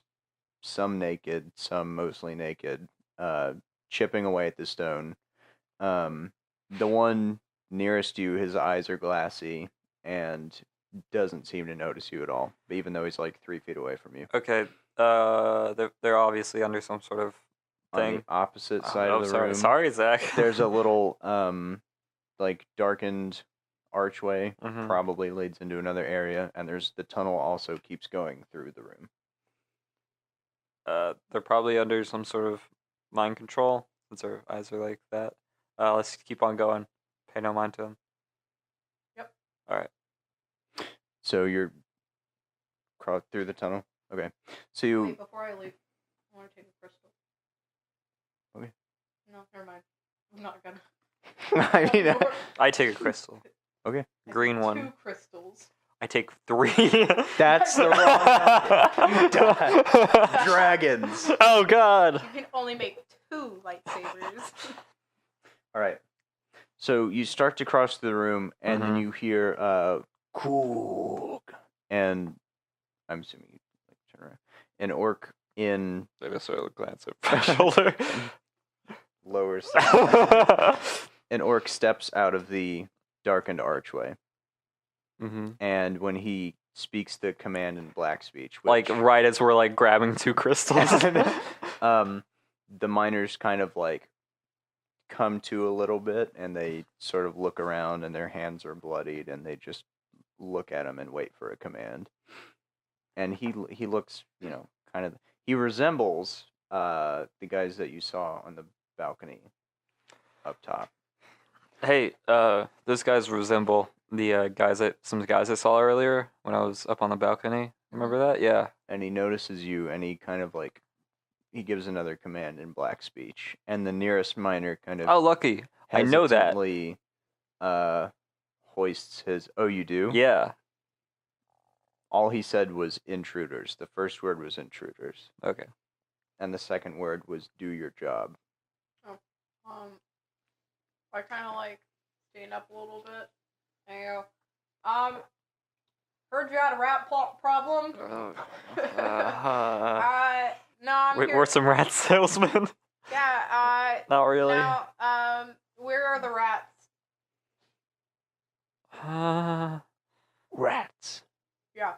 [SPEAKER 1] some naked, some mostly naked, chipping away at the stone. The one nearest you, his eyes are glassy and doesn't seem to notice you at all, even though he's like 3 feet away from you.
[SPEAKER 3] Okay. They're obviously under some sort of
[SPEAKER 1] On
[SPEAKER 3] thing.
[SPEAKER 1] the opposite side of the
[SPEAKER 3] sorry.
[SPEAKER 1] room,
[SPEAKER 3] Sorry, Zach.
[SPEAKER 1] there's a little like darkened archway,
[SPEAKER 3] Mhm.
[SPEAKER 1] probably leads into another area, and there's the tunnel also keeps going through the room.
[SPEAKER 3] They're probably under some sort of mind control since their eyes are like that. Let's keep on going. Pay no mind to them.
[SPEAKER 4] Yep.
[SPEAKER 3] All right.
[SPEAKER 1] So you're crawl through the tunnel. Okay. So you
[SPEAKER 4] Wait, before I leave, I want to take a crystal.
[SPEAKER 1] Okay.
[SPEAKER 4] No, never mind. I'm not gonna.
[SPEAKER 1] I mean,
[SPEAKER 3] I take a crystal.
[SPEAKER 1] okay.
[SPEAKER 4] I
[SPEAKER 3] Green
[SPEAKER 4] take
[SPEAKER 3] one.
[SPEAKER 4] 2 crystals.
[SPEAKER 3] I take 3.
[SPEAKER 1] That's the wrong number. You die. Dragons.
[SPEAKER 3] Oh God.
[SPEAKER 4] You can only make 2 lightsabers.
[SPEAKER 1] All right. So you start to cross through the room, and then
[SPEAKER 3] Mhm.
[SPEAKER 1] you hear "cool," and I'm assuming you like turn around. An orc in
[SPEAKER 3] I just sort of glance at my shoulder.
[SPEAKER 1] lower side. An orc steps out of the darkened archway,
[SPEAKER 3] Mm-hmm.
[SPEAKER 1] and when he speaks the command in black speech,
[SPEAKER 3] Like
[SPEAKER 1] which,
[SPEAKER 3] right as we're like grabbing 2 crystals.
[SPEAKER 1] the miners kind of like come to a little bit, and they sort of look around, and their hands are bloodied, and they just look at him and wait for a command. And he looks, kind of, he resembles the guys that you saw on the balcony up top.
[SPEAKER 3] Hey, those guys resemble the some guys I saw earlier when I was up on the balcony. Remember that? Yeah.
[SPEAKER 1] And he notices you, and he kind of like, he gives another command in black speech, and the nearest miner kind of
[SPEAKER 3] Oh, lucky. I know that.
[SPEAKER 1] hesitantly, hoists his. Oh, you do?
[SPEAKER 3] Yeah.
[SPEAKER 1] All he said was intruders. The first word was intruders,
[SPEAKER 3] Okay.
[SPEAKER 1] and the second word was do your job.
[SPEAKER 4] I kind of like stand up a little bit and go, heard you had a rat problem. No, I'm here.
[SPEAKER 3] We're some rat salesmen.
[SPEAKER 4] Yeah,
[SPEAKER 3] Not really.
[SPEAKER 4] now, where are the rats?
[SPEAKER 1] Rats.
[SPEAKER 4] Yeah.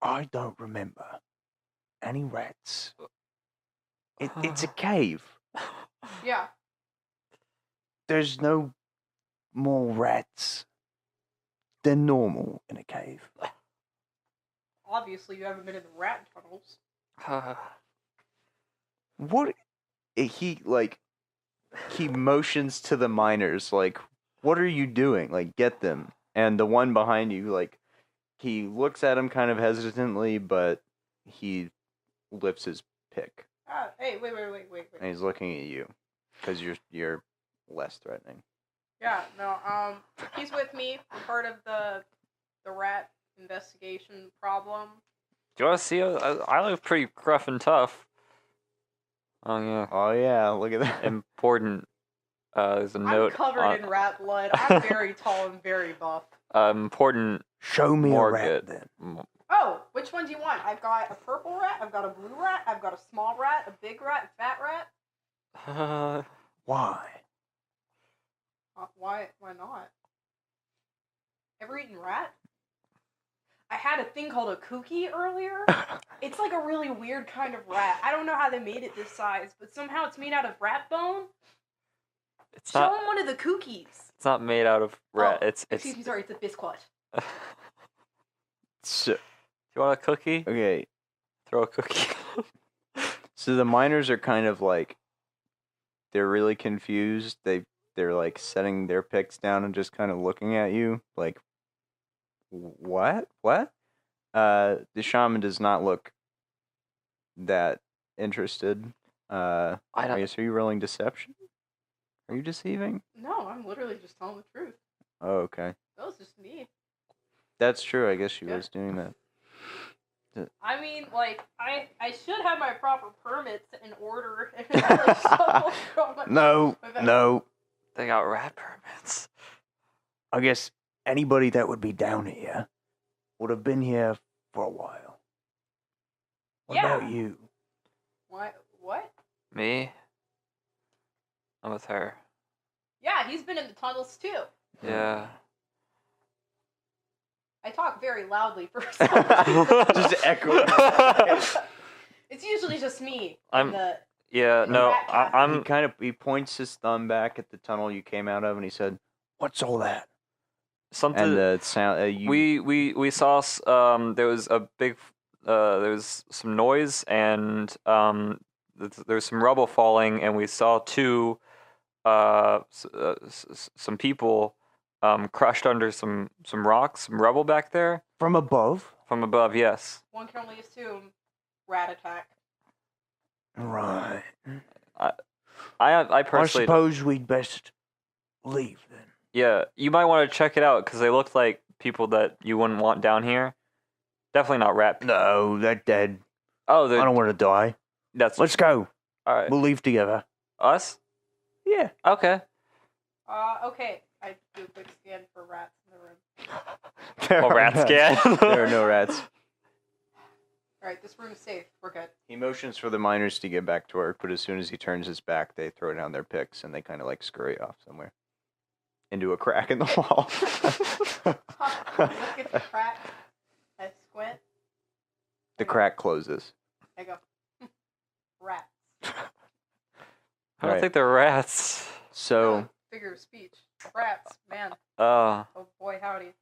[SPEAKER 1] I don't remember any rats. It's a cave.
[SPEAKER 4] Yeah.
[SPEAKER 1] There's no more rats than normal in a cave.
[SPEAKER 4] Obviously, you haven't been in the rat tunnels.
[SPEAKER 1] What? He motions to the miners, like, what are you doing? Like, get them. And the one behind you, like, he looks at him kind of hesitantly, but he lifts his pick.
[SPEAKER 4] Hey, wait.
[SPEAKER 1] And he's looking at you, because you're less threatening.
[SPEAKER 4] Yeah, no, he's with me. I'm part of the rat investigation problem.
[SPEAKER 3] Do you want to see? I look pretty gruff and tough. Oh yeah.
[SPEAKER 1] Oh yeah, look at that.
[SPEAKER 3] Important. There's a note.
[SPEAKER 4] I'm covered in rat blood. I'm very tall and very buff.
[SPEAKER 3] Important.
[SPEAKER 1] Show me
[SPEAKER 3] More
[SPEAKER 1] a rat
[SPEAKER 3] good.
[SPEAKER 1] then.
[SPEAKER 4] Oh, which one do you want? I've got a purple rat, I've got a blue rat, I've got a small rat, a big rat, a fat rat.
[SPEAKER 1] Why?
[SPEAKER 4] Why not? Ever eaten rat? I had a thing called a kooky earlier. It's like a really weird kind of rat. I don't know how they made it this size, but somehow it's made out of rat bone.
[SPEAKER 3] It's
[SPEAKER 4] Show
[SPEAKER 3] not.
[SPEAKER 4] him one of the cookies.
[SPEAKER 3] It's not made out of rat.
[SPEAKER 4] Oh,
[SPEAKER 3] It's.
[SPEAKER 4] Excuse me, sorry, it's a biscuit.
[SPEAKER 1] So,
[SPEAKER 3] You want a cookie?
[SPEAKER 1] okay,
[SPEAKER 3] Throw a cookie.
[SPEAKER 1] so the miners are kind of like, they're really confused. They're like setting their picks down and just kind of looking at you like, what? The shaman does not look that interested.
[SPEAKER 3] I don't.
[SPEAKER 1] I guess, are you rolling deception? Are you deceiving?
[SPEAKER 4] No, I'm literally just telling the truth.
[SPEAKER 1] Oh, okay.
[SPEAKER 4] That was just me.
[SPEAKER 1] That's true. I guess she
[SPEAKER 4] Yeah.
[SPEAKER 1] was doing that.
[SPEAKER 4] I mean, like, I should have my proper permits in order. If it's like so from my-
[SPEAKER 1] No, no.
[SPEAKER 3] They got rat permits.
[SPEAKER 1] I guess anybody that would be down here would have been here for a while. What
[SPEAKER 4] Yeah.
[SPEAKER 1] about you?
[SPEAKER 4] What?
[SPEAKER 3] Me? I'm with her.
[SPEAKER 4] Yeah, he's been in the tunnels too.
[SPEAKER 3] Yeah.
[SPEAKER 4] I talk very loudly for some reason.
[SPEAKER 1] Just echoing.
[SPEAKER 4] It's usually just me.
[SPEAKER 3] I'm-
[SPEAKER 4] And the
[SPEAKER 3] Yeah. No.
[SPEAKER 4] rat cat.
[SPEAKER 1] He points his thumb back at the tunnel you came out of, and he said, "What's all that?"
[SPEAKER 3] Something.
[SPEAKER 1] And the sound.
[SPEAKER 3] We saw there was a big there was some noise and there was some rubble falling and we saw two some people crushed under some rocks, some rubble back there
[SPEAKER 1] from above.
[SPEAKER 3] from above. Yes.
[SPEAKER 4] One can only assume rat attack.
[SPEAKER 1] Right.
[SPEAKER 3] I personally.
[SPEAKER 1] I suppose we'd best leave then.
[SPEAKER 3] Yeah, you might want to check it out because they looked like people that you wouldn't want down here. Definitely not rat people.
[SPEAKER 1] No, they're dead.
[SPEAKER 3] Oh,
[SPEAKER 1] I don't want to die.
[SPEAKER 3] that's
[SPEAKER 1] Let's go.
[SPEAKER 3] all right.
[SPEAKER 1] We'll leave together.
[SPEAKER 3] Us?
[SPEAKER 1] Yeah.
[SPEAKER 3] Okay.
[SPEAKER 4] Okay. I do a quick scan for rats in the room.
[SPEAKER 1] There
[SPEAKER 3] Well,
[SPEAKER 1] are
[SPEAKER 3] rat
[SPEAKER 1] none.
[SPEAKER 3] scan.
[SPEAKER 1] There are no rats.
[SPEAKER 4] Alright, this room's safe. We're good.
[SPEAKER 1] He motions for the miners to get back to work, but as soon as he turns his back, they throw down their picks and they kind of like scurry off somewhere into a crack in the wall.
[SPEAKER 4] Look at the crack. I squint.
[SPEAKER 1] The crack closes.
[SPEAKER 4] I go, rats.
[SPEAKER 3] I don't
[SPEAKER 1] Right.
[SPEAKER 3] think they're rats.
[SPEAKER 1] So,
[SPEAKER 4] Figure of speech. Rats, man.
[SPEAKER 3] Oh.
[SPEAKER 4] Oh boy, howdy.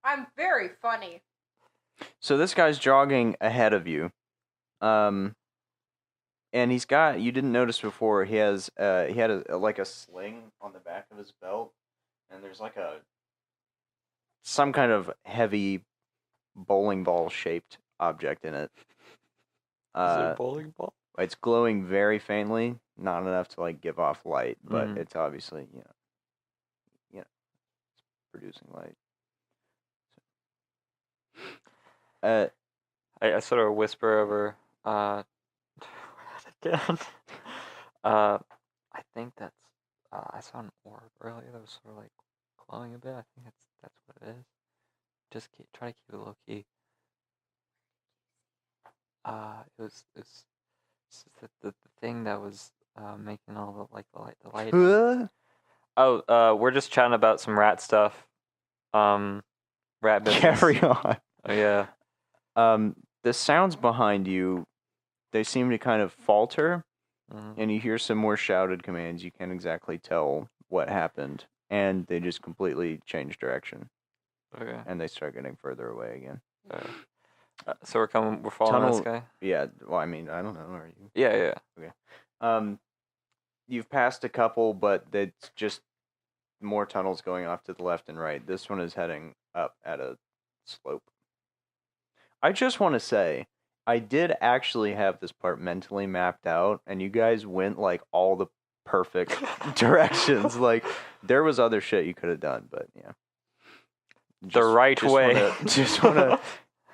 [SPEAKER 4] I'm very funny.
[SPEAKER 1] so this guy's jogging ahead of you, and he's got. You didn't notice before. He had like a sling on the back of his belt, and there's like some kind of heavy bowling ball shaped object in it.
[SPEAKER 3] Is it a bowling ball?
[SPEAKER 1] It's glowing very faintly, not enough to like give off light, but
[SPEAKER 3] Mhm.
[SPEAKER 1] it's obviously it's producing light.
[SPEAKER 3] I sort of whisper over. Again. I think that's. I saw an orb earlier that was sort of like glowing a bit. I think that's what it is. Just try to keep it low key. It was the thing that was making all the light. Oh, we're just chatting about some rat stuff. Rat business.
[SPEAKER 1] Carry on.
[SPEAKER 3] Oh yeah.
[SPEAKER 1] The sounds behind you, they seem to kind of falter,
[SPEAKER 3] Mhm.
[SPEAKER 1] and you hear some more shouted commands. You can't exactly tell what happened, and they just completely change direction,
[SPEAKER 3] Okay.
[SPEAKER 1] and they start getting further away again.
[SPEAKER 3] So we're following this
[SPEAKER 1] Tunnel-
[SPEAKER 3] guy.
[SPEAKER 1] Yeah, well, I mean, I don't know. Are you?
[SPEAKER 3] Yeah, yeah.
[SPEAKER 1] You've passed a couple, but it's just more tunnels going off to the left and right. This one is heading up at a slope. I just want to say, I did actually have this part mentally mapped out, and you guys went like all the perfect directions. Like, there was other shit you could have done, but yeah.
[SPEAKER 3] The right way.
[SPEAKER 1] Just want to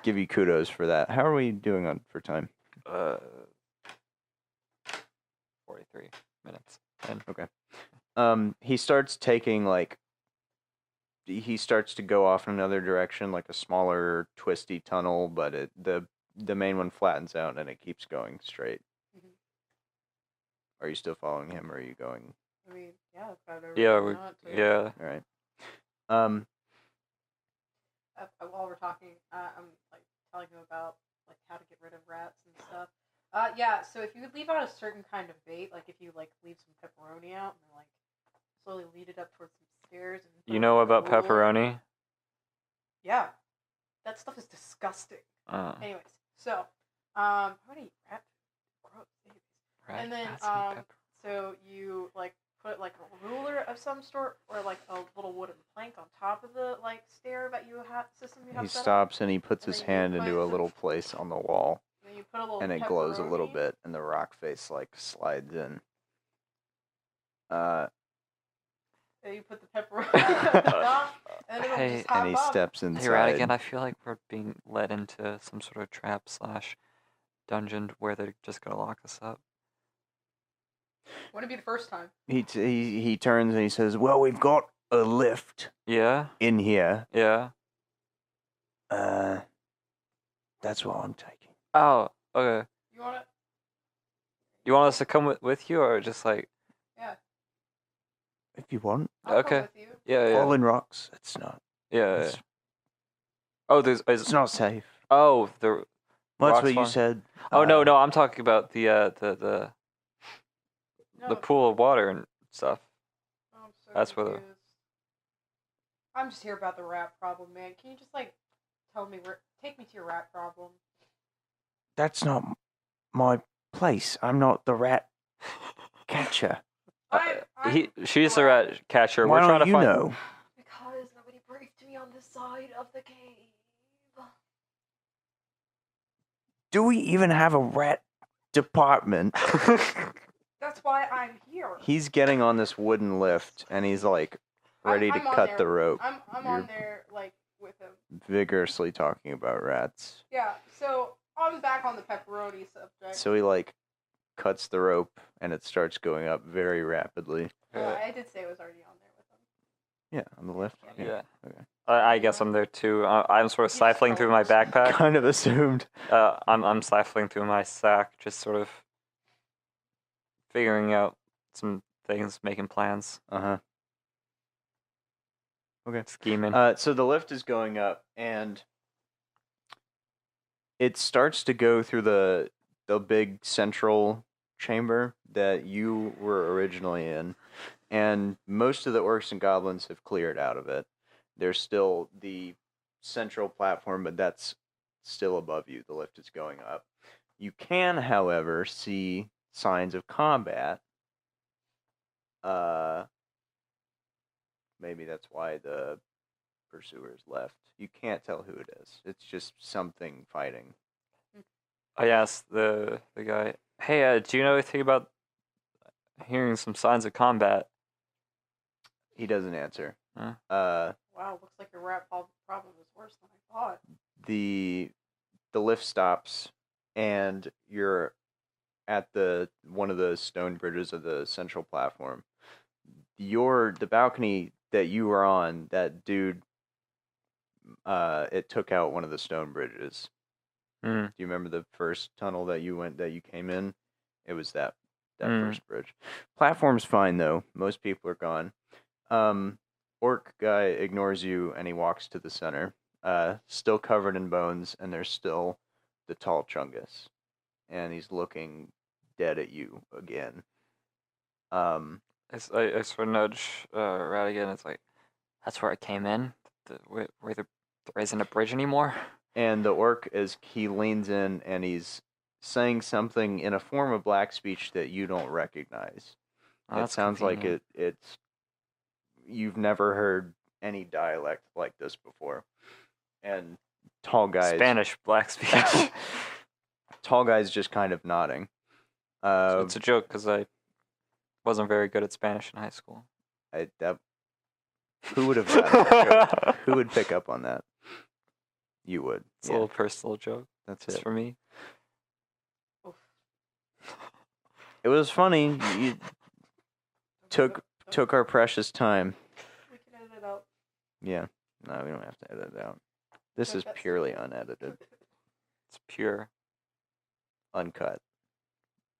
[SPEAKER 1] give you kudos for that. How are we doing for time?
[SPEAKER 3] 43 minutes. And
[SPEAKER 1] He starts taking he starts to go off in another direction, like a smaller twisty tunnel, but the main one flattens out and it keeps going straight.
[SPEAKER 4] Mhm.
[SPEAKER 1] Are you still following him, or are you going?
[SPEAKER 4] I mean, yeah, that's about everything
[SPEAKER 3] yeah,
[SPEAKER 4] not to.
[SPEAKER 3] yeah.
[SPEAKER 1] All right.
[SPEAKER 4] While we're talking, I'm like telling him about like how to get rid of rats and stuff. Yeah. So if you leave out a certain kind of bait, like if you like leave some pepperoni out and like slowly lead it up towards some stairs, and
[SPEAKER 3] You know about
[SPEAKER 4] ruler-
[SPEAKER 3] pepperoni?
[SPEAKER 4] Yeah, that stuff is disgusting. Anyways, so how many rat? Gross. Anyways. And then so you like put like a ruler of some sort or like a little wooden plank on top of the like stair that you have system you have
[SPEAKER 1] He
[SPEAKER 4] set up.
[SPEAKER 1] stops and he puts
[SPEAKER 4] And
[SPEAKER 1] his
[SPEAKER 4] then you
[SPEAKER 1] hand into a
[SPEAKER 4] put-
[SPEAKER 1] little place on the wall.
[SPEAKER 4] Then you put a little
[SPEAKER 1] and it glows a little
[SPEAKER 4] pepperoni?
[SPEAKER 1] bit, and the rock face like slides in.
[SPEAKER 4] And you put the pepperoni at the top, and it'll
[SPEAKER 3] Hey,
[SPEAKER 4] just hop
[SPEAKER 1] And he
[SPEAKER 4] up.
[SPEAKER 1] steps
[SPEAKER 3] Hey,
[SPEAKER 1] inside.
[SPEAKER 3] Radigan, I feel like we're being led into some sort of trap / dungeon where they're just gonna lock us up.
[SPEAKER 4] Wouldn't be the first time.
[SPEAKER 1] He turns and he says, "Well, we've got a lift
[SPEAKER 3] Yeah?
[SPEAKER 1] in here.
[SPEAKER 3] Yeah?
[SPEAKER 1] That's what I'm taking."
[SPEAKER 3] Oh, okay.
[SPEAKER 4] You want it?
[SPEAKER 3] You want us to come with you, or just like...
[SPEAKER 4] Yeah.
[SPEAKER 1] If you want.
[SPEAKER 4] I'll
[SPEAKER 3] Okay.
[SPEAKER 4] come with you.
[SPEAKER 3] Yeah, yeah.
[SPEAKER 1] Falling rocks. It's not.
[SPEAKER 3] Yeah, yeah.
[SPEAKER 1] It's,
[SPEAKER 3] Oh, there's...
[SPEAKER 1] it's not safe.
[SPEAKER 3] Oh, the...
[SPEAKER 1] Well, that's
[SPEAKER 3] rocks
[SPEAKER 1] what you
[SPEAKER 3] falling?
[SPEAKER 1] said.
[SPEAKER 3] Oh, no, I'm talking about the
[SPEAKER 4] No,
[SPEAKER 3] pool of water and stuff.
[SPEAKER 4] I'm so
[SPEAKER 3] That's where the-
[SPEAKER 4] confused. I'm just here about the rat problem, man. Can you just like tell me take me to your rat problem?
[SPEAKER 1] That's not my place. I'm not the rat catcher.
[SPEAKER 3] She's the rat catcher.
[SPEAKER 1] Why
[SPEAKER 3] We're trying
[SPEAKER 1] don't
[SPEAKER 3] to
[SPEAKER 1] you
[SPEAKER 3] find...
[SPEAKER 1] know?
[SPEAKER 4] Because nobody briefed me on this side of the cave.
[SPEAKER 1] Do we even have a rat department?
[SPEAKER 4] That's why I'm here.
[SPEAKER 1] He's getting on this wooden lift, and he's like ready
[SPEAKER 4] I'm
[SPEAKER 1] to
[SPEAKER 4] on
[SPEAKER 1] cut
[SPEAKER 4] there.
[SPEAKER 1] the rope.
[SPEAKER 4] I'm
[SPEAKER 1] You're
[SPEAKER 4] on there like with him.
[SPEAKER 1] vigorously talking about rats.
[SPEAKER 4] Yeah. So I'm back on the pepperoni subject.
[SPEAKER 1] So he like cuts the rope, and it starts going up very rapidly.
[SPEAKER 4] I did say I was already on there with him.
[SPEAKER 1] Yeah, on the lift.
[SPEAKER 3] Yeah.
[SPEAKER 1] Okay.
[SPEAKER 3] I guess I'm there too. I'm sort of siphoning through my backpack.
[SPEAKER 1] Kind of assumed.
[SPEAKER 3] I'm siphoning through my sack, just sort of figuring out some things, making plans,
[SPEAKER 1] Okay.
[SPEAKER 3] scheming.
[SPEAKER 1] So the lift is going up, and it starts to go through the big central chamber that you were originally in, and most of the orcs and goblins have cleared out of it. There's still the central platform, but that's still above you. The lift is going up. You can, however, see signs of combat. Maybe that's why the pursuers left. You can't tell who it is. It's just something fighting.
[SPEAKER 3] I asked the guy, "Hey, do you know anything about hearing some signs of combat?"
[SPEAKER 1] He doesn't answer.
[SPEAKER 3] Huh?
[SPEAKER 4] Wow, looks like your rat problem is worse than I thought.
[SPEAKER 1] The lift stops, and you're at one of the stone bridges of the central platform. The balcony that you were on, that dude, it took out one of the stone bridges.
[SPEAKER 3] Mm.
[SPEAKER 1] Do you remember the first tunnel that you came in? It was that first bridge. Platform's fine though. Most people are gone. Orc guy ignores you, and he walks to the center. Still covered in bones, and there's still the tall Chungus, and he's looking dead at you again.
[SPEAKER 3] I sort of nudge Radigan. It's like, that's where I came in. Where there isn't a bridge anymore.
[SPEAKER 1] And the orc, as he leans in, and he's saying something in a form of black speech that you don't recognize.
[SPEAKER 3] Oh,
[SPEAKER 1] It sounds
[SPEAKER 3] convenient.
[SPEAKER 1] like it's you've never heard any dialect like this before. And tall guys,
[SPEAKER 3] Spanish black speech.
[SPEAKER 1] tall guy's just kind of nodding.
[SPEAKER 3] It's a joke because I wasn't very good at Spanish in high school.
[SPEAKER 1] Who would have gotten that joke? Who would pick up on that? You would.
[SPEAKER 3] It's a little personal joke.
[SPEAKER 1] That's
[SPEAKER 3] It's
[SPEAKER 1] it.
[SPEAKER 3] for me.
[SPEAKER 4] Oof.
[SPEAKER 1] It was funny. You took our precious time.
[SPEAKER 4] We can edit it out.
[SPEAKER 1] Yeah. No, we don't have to edit it out. This is purely unedited,
[SPEAKER 3] It's pure.
[SPEAKER 1] uncut,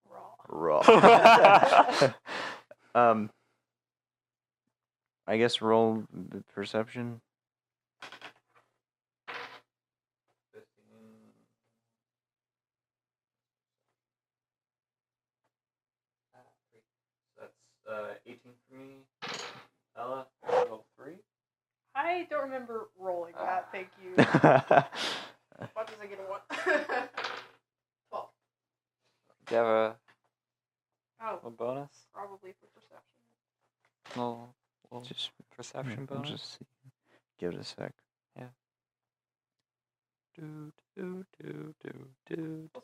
[SPEAKER 4] Raw.
[SPEAKER 1] raw. I guess roll perception. That's 18 for me. Ella, roll 3.
[SPEAKER 4] I don't remember rolling that. Thank you. What does I get a 1? 12.
[SPEAKER 3] Do you have a
[SPEAKER 4] Oh,
[SPEAKER 3] bonus?
[SPEAKER 4] probably for perception.
[SPEAKER 3] No. Well,
[SPEAKER 1] Just
[SPEAKER 3] perception
[SPEAKER 1] we'll
[SPEAKER 3] bonus?
[SPEAKER 1] just see. Give it a sec.
[SPEAKER 4] Plus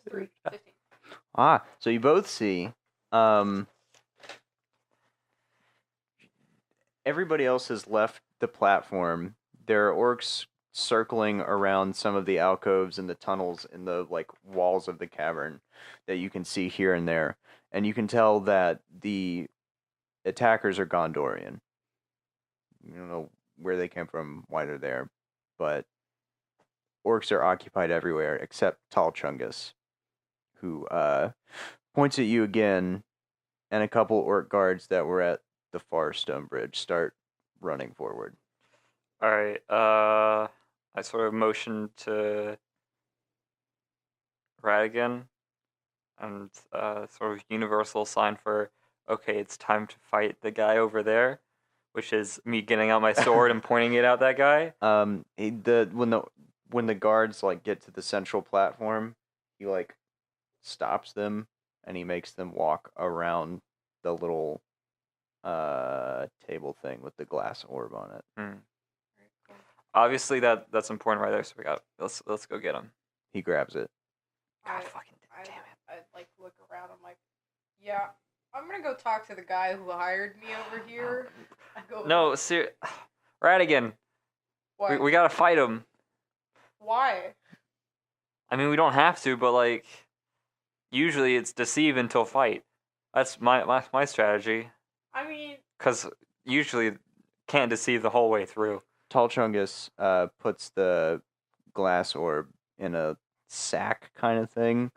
[SPEAKER 4] 3. 15.
[SPEAKER 1] So you both see, everybody else has left the platform. There are orcs circling around some of the alcoves and the tunnels in the like walls of the cavern that you can see here and there, and you can tell that the attackers are Gondorian. You don't know where they came from, why they're there, but orcs are occupied everywhere except Tall Chungus, who points at you again, and a couple orc guards that were at the far stone bridge start running forward.
[SPEAKER 3] All right. I sort of motion to Radigan, and sort of universal sign for okay, it's time to fight the guy over there, which is me getting out my sword and pointing it at that guy.
[SPEAKER 1] When the guards like get to the central platform, he like stops them and he makes them walk around the little table thing with the glass orb on it.
[SPEAKER 3] Obviously that's important right there, so let's go get him.
[SPEAKER 1] He grabs it.
[SPEAKER 3] God fucking damn it.
[SPEAKER 4] I like look around. I'm like, yeah, I'm gonna go talk to the guy who hired me over here. I go.
[SPEAKER 3] No, Radigan.
[SPEAKER 4] What?
[SPEAKER 3] We gotta fight him.
[SPEAKER 4] Why?
[SPEAKER 3] I mean, we don't have to, but like, usually it's deceive until fight. That's my strategy.
[SPEAKER 4] I mean,
[SPEAKER 3] Because usually can't deceive the whole way through.
[SPEAKER 1] Tall Chungus puts the glass orb in a sack kind of thing,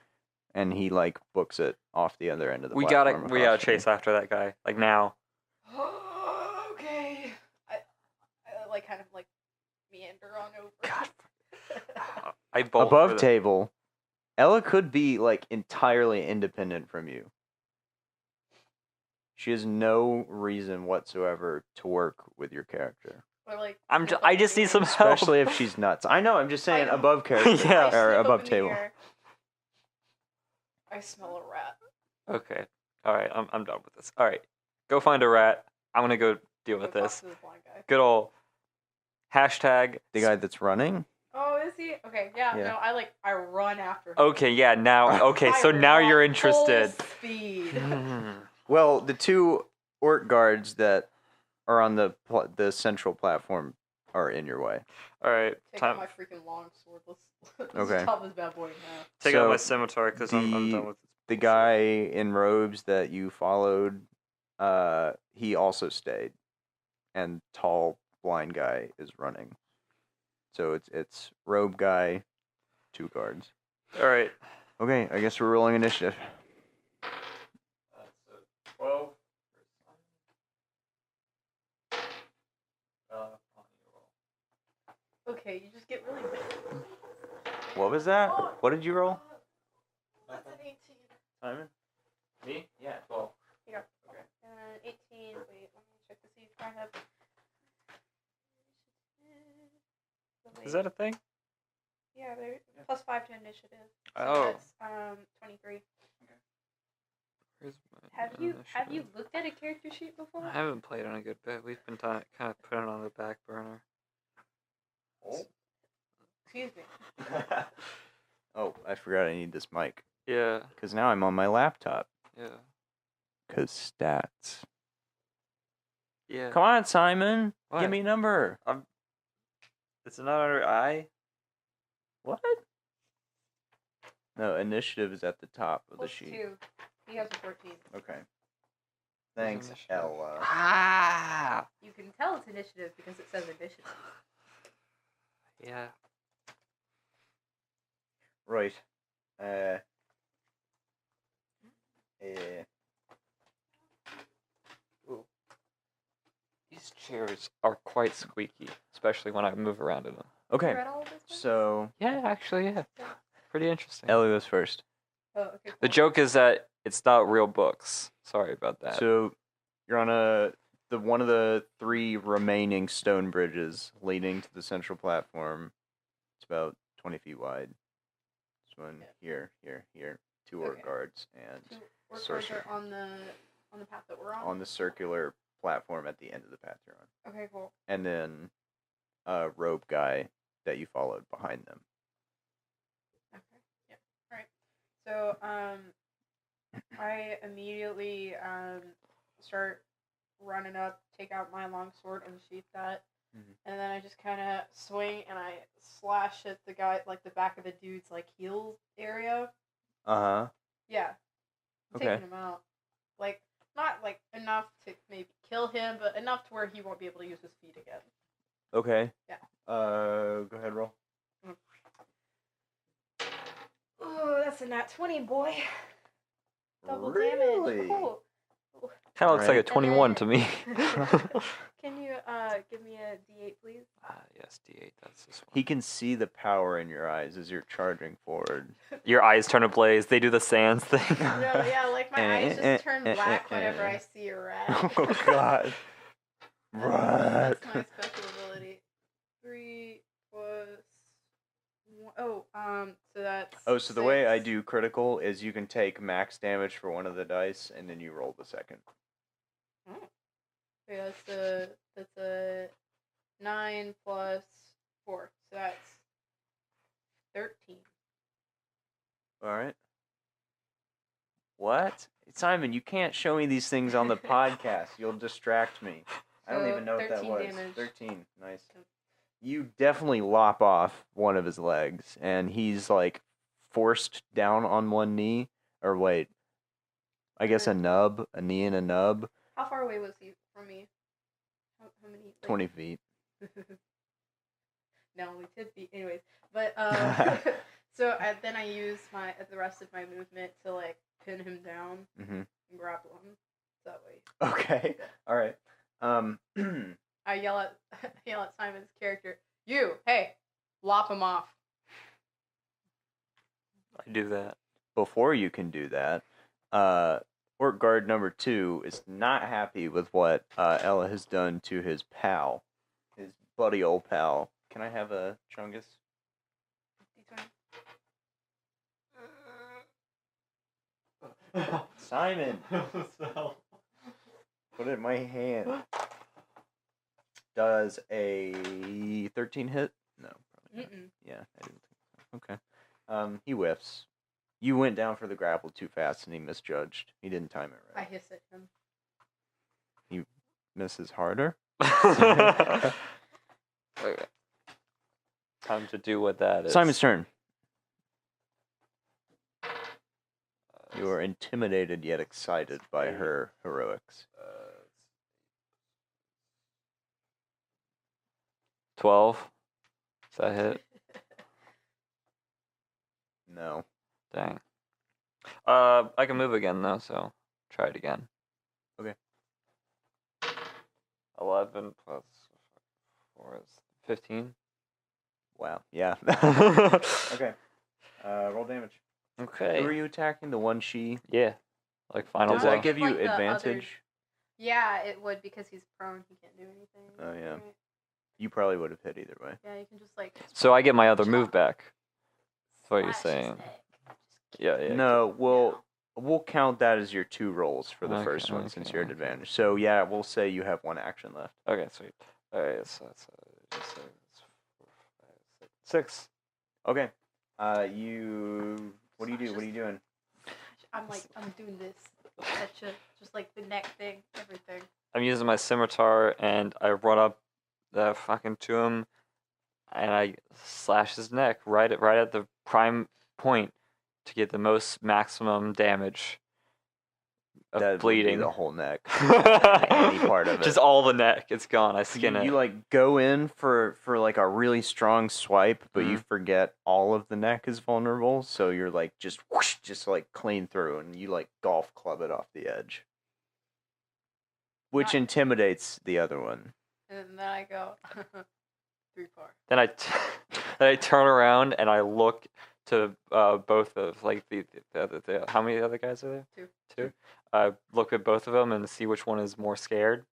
[SPEAKER 1] and he like books it off the other end of the
[SPEAKER 3] We
[SPEAKER 1] platform.
[SPEAKER 3] gotta chase after that guy like now.
[SPEAKER 4] okay. I like kind of like meander on over.
[SPEAKER 3] God. I bolt
[SPEAKER 1] Above
[SPEAKER 3] for the-
[SPEAKER 1] table, Ella could be like entirely independent from you. She has no reason whatsoever to work with your character.
[SPEAKER 4] Or like.
[SPEAKER 3] I just need some help.
[SPEAKER 1] Especially if she's nuts. I know, I'm just saying above character.
[SPEAKER 3] Yeah.
[SPEAKER 1] Or above table.
[SPEAKER 4] I smell a rat.
[SPEAKER 3] Okay. All right. I'm done with this. All right. Go find a rat. I'm gonna go deal with
[SPEAKER 4] Go talk
[SPEAKER 3] this.
[SPEAKER 4] to the blind guy.
[SPEAKER 3] Good old hashtag.
[SPEAKER 1] The guy that's running?
[SPEAKER 4] Oh, is he? Okay, yeah.
[SPEAKER 1] Yeah.
[SPEAKER 4] No, I run after him.
[SPEAKER 3] Okay. Yeah. Now. Okay. So
[SPEAKER 4] I
[SPEAKER 3] now you're
[SPEAKER 4] run
[SPEAKER 3] interested.
[SPEAKER 4] Full speed.
[SPEAKER 1] Well, the two orc guards that are on the central platform are in your way.
[SPEAKER 3] All right.
[SPEAKER 4] Take
[SPEAKER 3] Time.
[SPEAKER 4] out my freaking long sword. Let's
[SPEAKER 1] Okay.
[SPEAKER 4] chop this bad boy in half.
[SPEAKER 3] Take out
[SPEAKER 1] So,
[SPEAKER 3] my scimitar because I'm done with this.
[SPEAKER 1] The guy in robes that you followed, he also stayed, and tall blind guy is running. So it's robe guy, two guards.
[SPEAKER 3] All right.
[SPEAKER 1] Okay, I guess we're rolling initiative.
[SPEAKER 3] So 12.
[SPEAKER 4] Okay, you just get really big.
[SPEAKER 1] What was that? What did you roll?
[SPEAKER 4] That's an 18.
[SPEAKER 3] Simon? Me? Yeah, 12.
[SPEAKER 4] Yeah. Okay. 18. Wait, let me check to see if I have.
[SPEAKER 3] Is that a thing?
[SPEAKER 4] Yeah, there. Plus 5 to initiative. So
[SPEAKER 3] Oh.
[SPEAKER 4] That's 23.
[SPEAKER 3] Where's my
[SPEAKER 4] Have you
[SPEAKER 3] initiative?
[SPEAKER 4] looked at a character sheet before?
[SPEAKER 3] I haven't played on a good bit. We've been kind of putting it on the back burner.
[SPEAKER 4] Excuse me.
[SPEAKER 1] Oh, I forgot I need this mic.
[SPEAKER 3] Yeah.
[SPEAKER 1] Because now I'm on my laptop.
[SPEAKER 3] Yeah.
[SPEAKER 1] Because stats.
[SPEAKER 3] Yeah.
[SPEAKER 1] Come on, Simon.
[SPEAKER 3] What?
[SPEAKER 1] Give me a number.
[SPEAKER 3] It's not under I.
[SPEAKER 1] What? No, initiative is at the top of the
[SPEAKER 4] Plus
[SPEAKER 1] sheet.
[SPEAKER 4] 2. He has a 14.
[SPEAKER 1] Okay. Thanks,
[SPEAKER 3] initiative?
[SPEAKER 1] Ella.
[SPEAKER 3] Ah.
[SPEAKER 4] You can tell it's initiative because it says initiative.
[SPEAKER 3] Yeah.
[SPEAKER 1] Right.
[SPEAKER 3] Ooh. These chairs are quite squeaky, especially when I move around in them.
[SPEAKER 1] Okay.
[SPEAKER 4] You read all of this? one?
[SPEAKER 1] So,
[SPEAKER 3] Yeah, actually, yeah. Pretty interesting.
[SPEAKER 1] Ella goes first.
[SPEAKER 4] Oh, okay.
[SPEAKER 3] The
[SPEAKER 4] cool.
[SPEAKER 3] joke is that it's not real books. Sorry about that.
[SPEAKER 1] So, you're on one of the 3 remaining stone bridges leading to the central platform. It's about 20 feet wide. This one here, 2 orc
[SPEAKER 4] Okay.
[SPEAKER 1] guards, and
[SPEAKER 4] Two orc guards
[SPEAKER 1] sorcerer.
[SPEAKER 4] are on the path that we're on.
[SPEAKER 1] on the circular platform at the end of the path you're on.
[SPEAKER 4] Okay, cool.
[SPEAKER 1] And then a robe guy that you followed behind them.
[SPEAKER 4] So I immediately start running up, take out my longsword, unsheath that, and then I just kind of swing and I slash at the guy, like the back of the dude's like heel area.
[SPEAKER 1] Uh-huh.
[SPEAKER 4] Yeah,
[SPEAKER 1] Okay.
[SPEAKER 4] taking him out. Like not like enough to maybe kill him, but enough to where he won't be able to use his feet again.
[SPEAKER 1] Okay.
[SPEAKER 4] Yeah.
[SPEAKER 1] Go ahead, roll.
[SPEAKER 4] Oh, that's a nat 20, boy. Double
[SPEAKER 1] Really?
[SPEAKER 4] damage. Ooh.
[SPEAKER 3] Kind of looks like a 21 to me.
[SPEAKER 4] Can you give me a D8, please?
[SPEAKER 3] Yes, D8. That's this one.
[SPEAKER 1] He can see the power in your eyes as you're charging forward.
[SPEAKER 3] Your eyes turn ablaze. They do the sands thing.
[SPEAKER 4] No, yeah, like my eyes just turn black whenever I see a rat.
[SPEAKER 1] Oh God. Rat.
[SPEAKER 4] That's my special ability. 3 plus 1. Oh, so that's.
[SPEAKER 1] Oh, so the way I
[SPEAKER 4] 6.
[SPEAKER 1] do critical is you can take max damage for one of the dice, and then you roll the second.
[SPEAKER 4] Oh. Okay, that's a 9 plus 4, so that's 13.
[SPEAKER 1] All right. What? Simon, you can't show me these things on the podcast. You'll distract me. I don't
[SPEAKER 4] So,
[SPEAKER 1] even know what that
[SPEAKER 4] 13
[SPEAKER 1] was.
[SPEAKER 4] damage.
[SPEAKER 1] 13. Nice. You definitely lop off one of his legs, and he's like forced down on one knee. Or wait, I guess a knee and a nub.
[SPEAKER 4] How far away was he from me? How many? Like...
[SPEAKER 1] 20 feet.
[SPEAKER 4] No, only 10 feet. Anyways, but so then I use the rest of my movement to like pin him down and grapple him. That way.
[SPEAKER 1] Okay. All right.
[SPEAKER 4] I yell at Simon's character. You, hey, lop him off.
[SPEAKER 3] I do that.
[SPEAKER 1] Before you can do that, Orc Guard number 2 is not happy with what Ella has done to his pal, his buddy old pal. Can I have a Chungus? Simon! Put it in my hand. Does a 13 hit? No, probably not. Yeah, I didn't think so. Okay. He whiffs. You went down for the grapple too fast and he misjudged. He didn't time it
[SPEAKER 4] I
[SPEAKER 1] right.
[SPEAKER 4] hiss at him.
[SPEAKER 1] He misses harder?
[SPEAKER 3] Okay. Time to do what that is.
[SPEAKER 1] Simon's turn. You are intimidated yet excited by her heroics.
[SPEAKER 3] 12. Does that hit?
[SPEAKER 1] No.
[SPEAKER 3] Dang. I can move again though, so try it again.
[SPEAKER 1] Okay.
[SPEAKER 3] 11 plus 4 is 15.
[SPEAKER 1] Wow. Yeah. Okay. Roll damage.
[SPEAKER 3] Okay.
[SPEAKER 1] Who are you attacking? The one she?
[SPEAKER 3] Yeah. Like final
[SPEAKER 1] Does
[SPEAKER 3] blow.
[SPEAKER 1] that give you
[SPEAKER 4] Like the
[SPEAKER 1] advantage?
[SPEAKER 4] Yeah, it would because he's prone. He can't do anything.
[SPEAKER 1] Oh, yeah.
[SPEAKER 4] Right?
[SPEAKER 1] You probably would have hit either way.
[SPEAKER 4] Yeah, you can just like.
[SPEAKER 3] So I get my other move back. That's what you're
[SPEAKER 4] slash his
[SPEAKER 3] saying.
[SPEAKER 4] neck.
[SPEAKER 3] Yeah, yeah.
[SPEAKER 1] No, we'll count that as your 2 rolls for the
[SPEAKER 3] Okay,
[SPEAKER 1] first one since
[SPEAKER 3] okay,
[SPEAKER 1] you're at
[SPEAKER 3] okay.
[SPEAKER 1] advantage. So yeah, we'll say you have 1 action left.
[SPEAKER 3] Okay, sweet. Alright, so that's just 4, 5, 6.
[SPEAKER 1] Okay. You. What do you do? What are you doing?
[SPEAKER 4] I'm doing this. Gotcha. Just like the neck thing, everything.
[SPEAKER 3] I'm using my scimitar and I run up the fucking to him and I slash his neck right at the prime point to get the most maximum damage of
[SPEAKER 1] That would be
[SPEAKER 3] bleeding.
[SPEAKER 1] the whole neck. Any part of it.
[SPEAKER 3] Just all the neck. It's gone. I skin it.
[SPEAKER 1] You like go in for like a really strong swipe, but you forget all of the neck is vulnerable, so you're like just whoosh, just like clean through, and you like golf club it off the edge, which
[SPEAKER 4] Nice.
[SPEAKER 1] intimidates the other one.
[SPEAKER 4] And then I go 3 far.
[SPEAKER 3] Then I turn around and I look to both of like the how many other guys are there? 2. I look at both of them and see which one is more scared.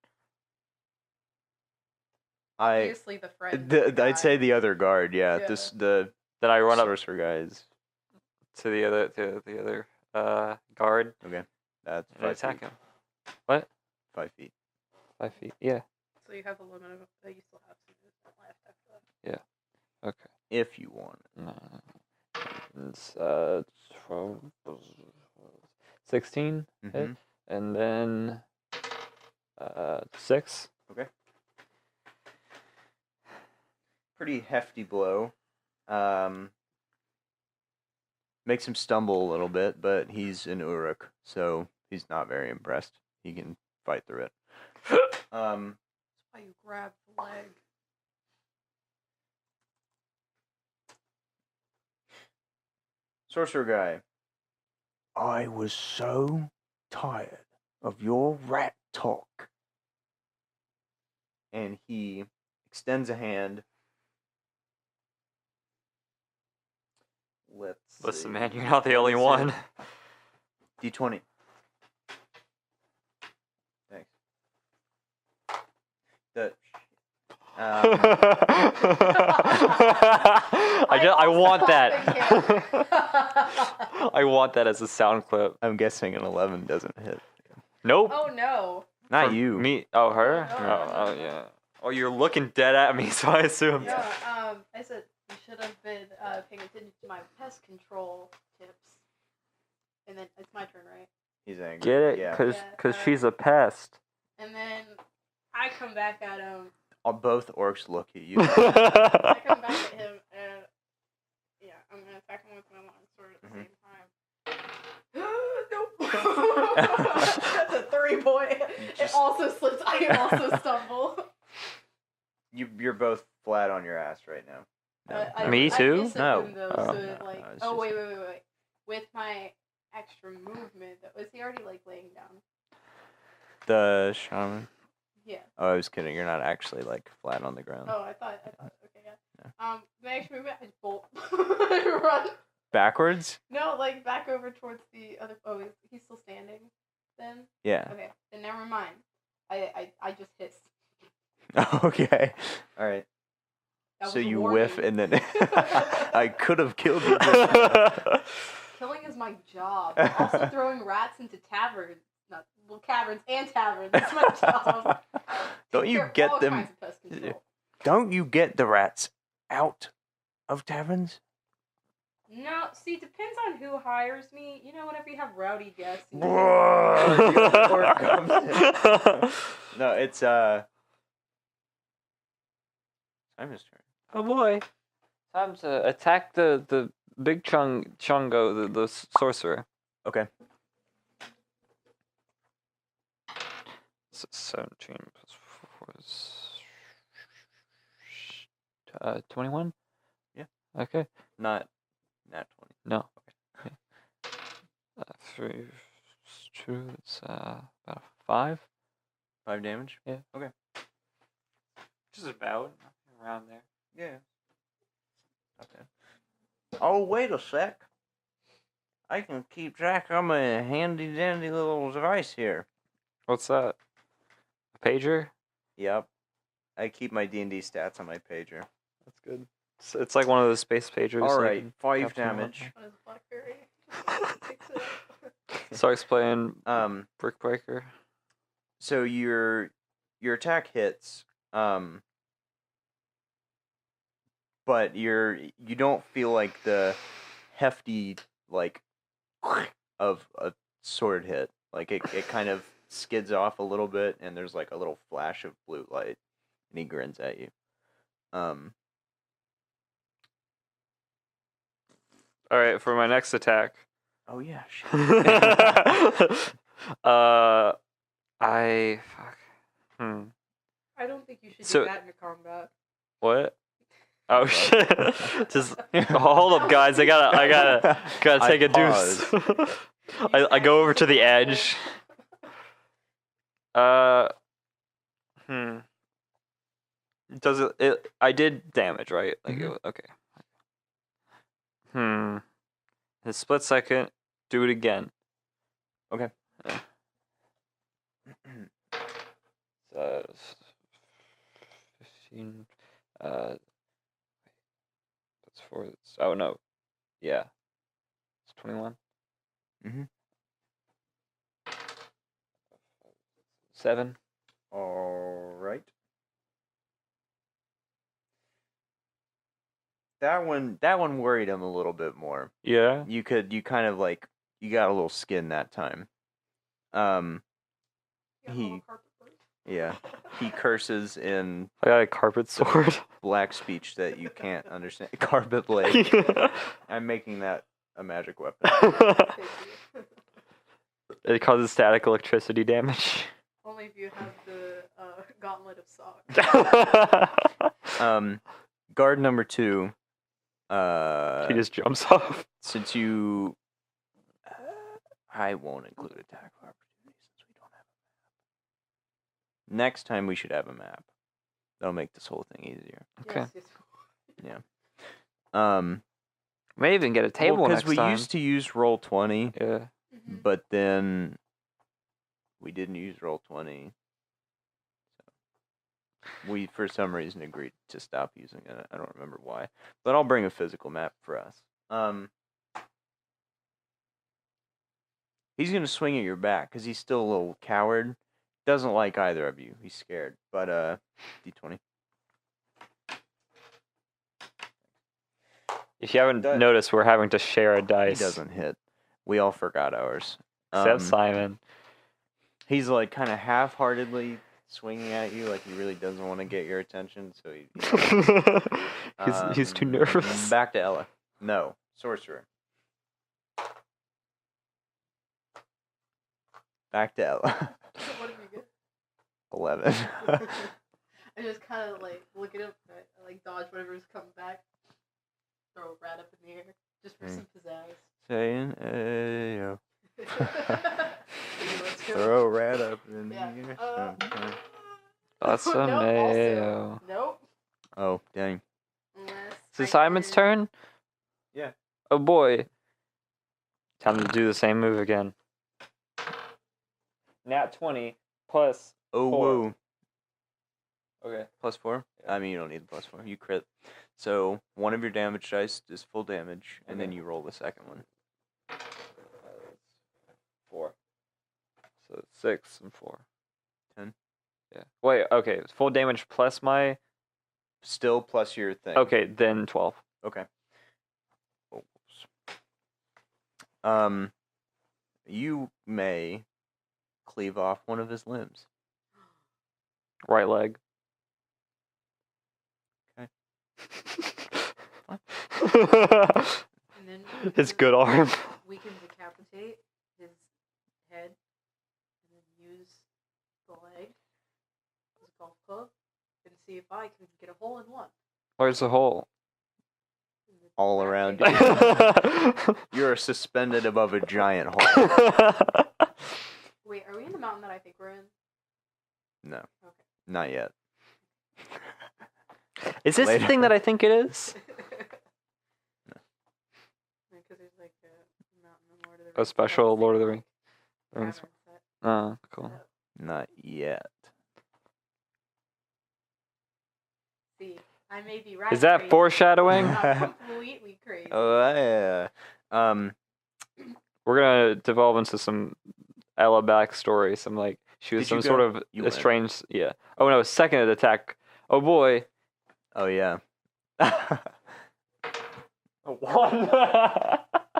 [SPEAKER 4] Obviously, the friend.
[SPEAKER 1] I'd say the other guard. Yeah,
[SPEAKER 4] Yeah.
[SPEAKER 1] the
[SPEAKER 3] Then I run up
[SPEAKER 1] sorcerer guys.
[SPEAKER 3] to the other guard
[SPEAKER 1] Okay, that's
[SPEAKER 3] and I
[SPEAKER 1] 5
[SPEAKER 3] attack
[SPEAKER 1] feet.
[SPEAKER 3] him. What?
[SPEAKER 1] 5 feet.
[SPEAKER 3] 5 feet. Yeah.
[SPEAKER 4] So you have a limit of. You still have some movement left after that.
[SPEAKER 3] Okay.
[SPEAKER 1] If you want.
[SPEAKER 3] No. It's 12, 16 hit,
[SPEAKER 1] Mm-hmm.
[SPEAKER 3] and then 6.
[SPEAKER 1] Okay. Pretty hefty blow. Makes him stumble a little bit, but he's an Uruk, so he's not very impressed. He can fight through it.
[SPEAKER 4] That's why you grab the leg.
[SPEAKER 1] Sorcerer guy. I was so tired of your rat talk. And he extends a hand. Let's
[SPEAKER 3] Listen,
[SPEAKER 1] see.
[SPEAKER 3] man, you're not the
[SPEAKER 1] What
[SPEAKER 3] only
[SPEAKER 1] is
[SPEAKER 3] one.
[SPEAKER 1] it? D20. Thanks. The
[SPEAKER 3] I want that.
[SPEAKER 4] that.
[SPEAKER 3] I want that as a sound clip.
[SPEAKER 1] I'm guessing an 11 doesn't hit.
[SPEAKER 3] Nope.
[SPEAKER 4] Oh no.
[SPEAKER 1] Not
[SPEAKER 3] For
[SPEAKER 1] you.
[SPEAKER 3] Me? Oh, her?
[SPEAKER 4] No,
[SPEAKER 3] Oh,
[SPEAKER 4] no,
[SPEAKER 3] oh,
[SPEAKER 4] no.
[SPEAKER 3] yeah. Oh, you're looking dead at me, so I assumed.
[SPEAKER 4] Yeah. I said you should have been paying attention to my pest control tips. And then it's my turn, right?
[SPEAKER 1] He's angry.
[SPEAKER 3] Get it?
[SPEAKER 1] Yeah.
[SPEAKER 3] Cause she's a pest.
[SPEAKER 4] And then I come back at him.
[SPEAKER 1] Both orcs look at you.
[SPEAKER 4] I come back at him and yeah, I'm gonna attack him with my long sword at the same time. Nope. That's a 3, boy. It also slips. I also stumble.
[SPEAKER 1] You're both flat on your ass right now. No.
[SPEAKER 3] Me too?
[SPEAKER 4] I disciplined
[SPEAKER 1] No.
[SPEAKER 4] Though,
[SPEAKER 3] Oh.
[SPEAKER 4] so
[SPEAKER 1] No,
[SPEAKER 4] it, like,
[SPEAKER 1] no, it's
[SPEAKER 4] oh
[SPEAKER 1] just-
[SPEAKER 4] wait. With my extra movement, was he already like laying down?
[SPEAKER 1] The shaman.
[SPEAKER 4] Yeah.
[SPEAKER 1] Oh, I was kidding. You're not actually like flat on the ground.
[SPEAKER 4] Oh, I thought. Okay, yeah.
[SPEAKER 1] No.
[SPEAKER 4] My extra movement, I just bolt, run.
[SPEAKER 1] Backwards?
[SPEAKER 4] No, like back over towards the other. Oh, he's still standing. Then
[SPEAKER 1] Yeah.
[SPEAKER 4] okay, then never mind. I just hissed.
[SPEAKER 1] Okay. All right.
[SPEAKER 4] That
[SPEAKER 1] So
[SPEAKER 4] was a
[SPEAKER 1] you
[SPEAKER 4] warning.
[SPEAKER 1] whiff, and then I could have killed you. Just now.
[SPEAKER 4] Killing is my job. Also throwing rats into taverns. Caverns and taverns. That's my job.
[SPEAKER 1] Don't
[SPEAKER 4] Take
[SPEAKER 1] you
[SPEAKER 4] care of
[SPEAKER 1] get
[SPEAKER 4] all
[SPEAKER 1] them?
[SPEAKER 4] kinds of pest control.
[SPEAKER 1] Don't you get the rats out of taverns?
[SPEAKER 4] No, see, depends on who hires me. You know, whenever you have rowdy guests. and you-
[SPEAKER 1] No, it's Simon's turn.
[SPEAKER 3] Oh boy. Time to attack the big Chungo, the sorcerer.
[SPEAKER 1] Okay.
[SPEAKER 3] 17 plus 4 is 21?
[SPEAKER 1] Yeah.
[SPEAKER 3] Okay.
[SPEAKER 1] Not nat 20.
[SPEAKER 3] No. Okay. 3 2, it's about 5.
[SPEAKER 1] 5 damage?
[SPEAKER 3] Yeah.
[SPEAKER 1] Okay.
[SPEAKER 3] Just about around there.
[SPEAKER 1] Yeah. Okay. Oh, wait a sec. I can keep track of my handy dandy little device here.
[SPEAKER 3] What's that? A pager?
[SPEAKER 1] Yep. I keep my D&D stats on my pager.
[SPEAKER 3] That's good. It's like one of those space pagers.
[SPEAKER 1] All
[SPEAKER 3] so you
[SPEAKER 1] right,
[SPEAKER 3] can
[SPEAKER 1] 5
[SPEAKER 3] capture them all.
[SPEAKER 1] damage.
[SPEAKER 4] What is Blackberry? Fix it up.
[SPEAKER 3] Starts playing Brick Breaker.
[SPEAKER 1] So your attack hits, but you don't feel like the hefty like of a sword hit. Like it kind of skids off a little bit, and there's like a little flash of blue light, and he grins at you.
[SPEAKER 3] All right, for my next attack.
[SPEAKER 1] Oh yeah. Shit.
[SPEAKER 4] I don't think you should
[SPEAKER 3] So-
[SPEAKER 4] do that in a combat.
[SPEAKER 3] What? Oh shit! Just hold up, guys. I gotta take a deuce. I go over to the edge. Does it? I did damage, right? Like okay. In a split second, do it again.
[SPEAKER 1] Okay.
[SPEAKER 3] So 15. That's 4. Oh no. Yeah. It's 21.
[SPEAKER 1] Mm-hmm.
[SPEAKER 3] 7.
[SPEAKER 1] All right. That one worried him a little bit more.
[SPEAKER 3] Yeah.
[SPEAKER 1] You kind of like you got a little skin that time.
[SPEAKER 4] You got a
[SPEAKER 1] He
[SPEAKER 4] little carpet first.
[SPEAKER 1] yeah, he curses in
[SPEAKER 3] I got a carpet sword.
[SPEAKER 1] black speech that you can't understand. Carpet blade.
[SPEAKER 3] Yeah.
[SPEAKER 1] I'm making that a magic weapon.
[SPEAKER 4] Thank you.
[SPEAKER 3] It causes static electricity damage.
[SPEAKER 4] Only if you have the gauntlet of socks.
[SPEAKER 1] Guard number 2.
[SPEAKER 3] He just jumps off.
[SPEAKER 1] Since you, I won't include attack of opportunity since we don't have a map. Next time we should have a map. That'll make this whole thing easier.
[SPEAKER 3] Okay.
[SPEAKER 4] Yes.
[SPEAKER 3] May even get a table next
[SPEAKER 1] because we
[SPEAKER 3] time.
[SPEAKER 1] used to use Roll20,
[SPEAKER 3] Yeah.
[SPEAKER 4] Mhm.
[SPEAKER 1] but then we didn't use Roll20. So we, for some reason, agreed to stop using it. I don't remember why. But I'll bring a physical map for us. He's gonna swing at your back because he's still a little coward. Doesn't like either of you. He's scared. But D20.
[SPEAKER 3] If you haven't
[SPEAKER 1] That-
[SPEAKER 3] noticed, we're having to share a
[SPEAKER 1] He
[SPEAKER 3] dice.
[SPEAKER 1] doesn't hit. We all forgot ours.
[SPEAKER 3] Except Simon.
[SPEAKER 1] He's like kind of half-heartedly swinging at you, like he really doesn't want to get your attention. So
[SPEAKER 3] He's too nervous.
[SPEAKER 1] Back to Ella. No, sorcerer. Back to Ella.
[SPEAKER 4] What did you get?
[SPEAKER 1] 11.
[SPEAKER 4] I just kind of like look at him, I like dodge whatever's coming back, throw a rat up in the air just for some pizzazz.
[SPEAKER 1] Saying, ayo.
[SPEAKER 4] Let's go.
[SPEAKER 1] Throw a rat up in the
[SPEAKER 4] Yeah.
[SPEAKER 1] air. Okay.
[SPEAKER 3] That's a
[SPEAKER 4] Nope, also,
[SPEAKER 3] mayo.
[SPEAKER 4] Nope.
[SPEAKER 1] Oh, dang.
[SPEAKER 4] Unless
[SPEAKER 3] Is it
[SPEAKER 4] I
[SPEAKER 3] Simon's
[SPEAKER 4] can-
[SPEAKER 3] turn?
[SPEAKER 1] Yeah.
[SPEAKER 3] Oh boy. Time to do the same move again. Nat 20 plus.
[SPEAKER 1] Oh,
[SPEAKER 3] 4.
[SPEAKER 1] whoa.
[SPEAKER 3] Okay.
[SPEAKER 1] +4?
[SPEAKER 3] Yeah.
[SPEAKER 1] I mean, you don't need the +4. You crit. So, one of your damage dice is full damage, and then
[SPEAKER 3] Okay.
[SPEAKER 1] you roll the second one.
[SPEAKER 3] 4. So 6 and 4.
[SPEAKER 1] 10.
[SPEAKER 3] Yeah. Wait, okay. Full damage plus my.
[SPEAKER 1] Still plus your thing.
[SPEAKER 3] Okay, then 12.
[SPEAKER 1] Okay. Oh, you may cleave off one of his limbs.
[SPEAKER 3] Right leg.
[SPEAKER 1] Okay.
[SPEAKER 4] And then we
[SPEAKER 3] His
[SPEAKER 4] can-
[SPEAKER 3] good arm.
[SPEAKER 4] We can decapitate his head and then use the leg as a golf club and see if I can get a hole in one.
[SPEAKER 3] Where's the hole?
[SPEAKER 4] In the
[SPEAKER 1] All
[SPEAKER 4] back
[SPEAKER 1] around
[SPEAKER 4] end.
[SPEAKER 1] You're suspended above a giant hole.
[SPEAKER 4] Wait, are we in the mountain that I think we're in?
[SPEAKER 1] No,
[SPEAKER 4] Okay.
[SPEAKER 1] not yet.
[SPEAKER 3] Is this
[SPEAKER 1] Later.
[SPEAKER 3] the thing that I think it is?
[SPEAKER 4] Because there's like a mountain in Lord of the Rings.
[SPEAKER 3] A special Lord of the Rings.
[SPEAKER 4] Cavern
[SPEAKER 3] Rings.
[SPEAKER 4] set.
[SPEAKER 3] Oh, cool.
[SPEAKER 1] Not yet.
[SPEAKER 4] See, I may be right.
[SPEAKER 3] Is that
[SPEAKER 4] crazy.
[SPEAKER 3] foreshadowing?
[SPEAKER 4] I'm completely crazy.
[SPEAKER 1] Oh, yeah.
[SPEAKER 3] We're gonna devolve into some Ella backstory. Some like she was
[SPEAKER 1] Did you
[SPEAKER 3] some sort
[SPEAKER 1] go?
[SPEAKER 3] of
[SPEAKER 1] You went.
[SPEAKER 3] estranged. Yeah. Oh no, second attack. Oh boy.
[SPEAKER 1] Oh, yeah.
[SPEAKER 3] One.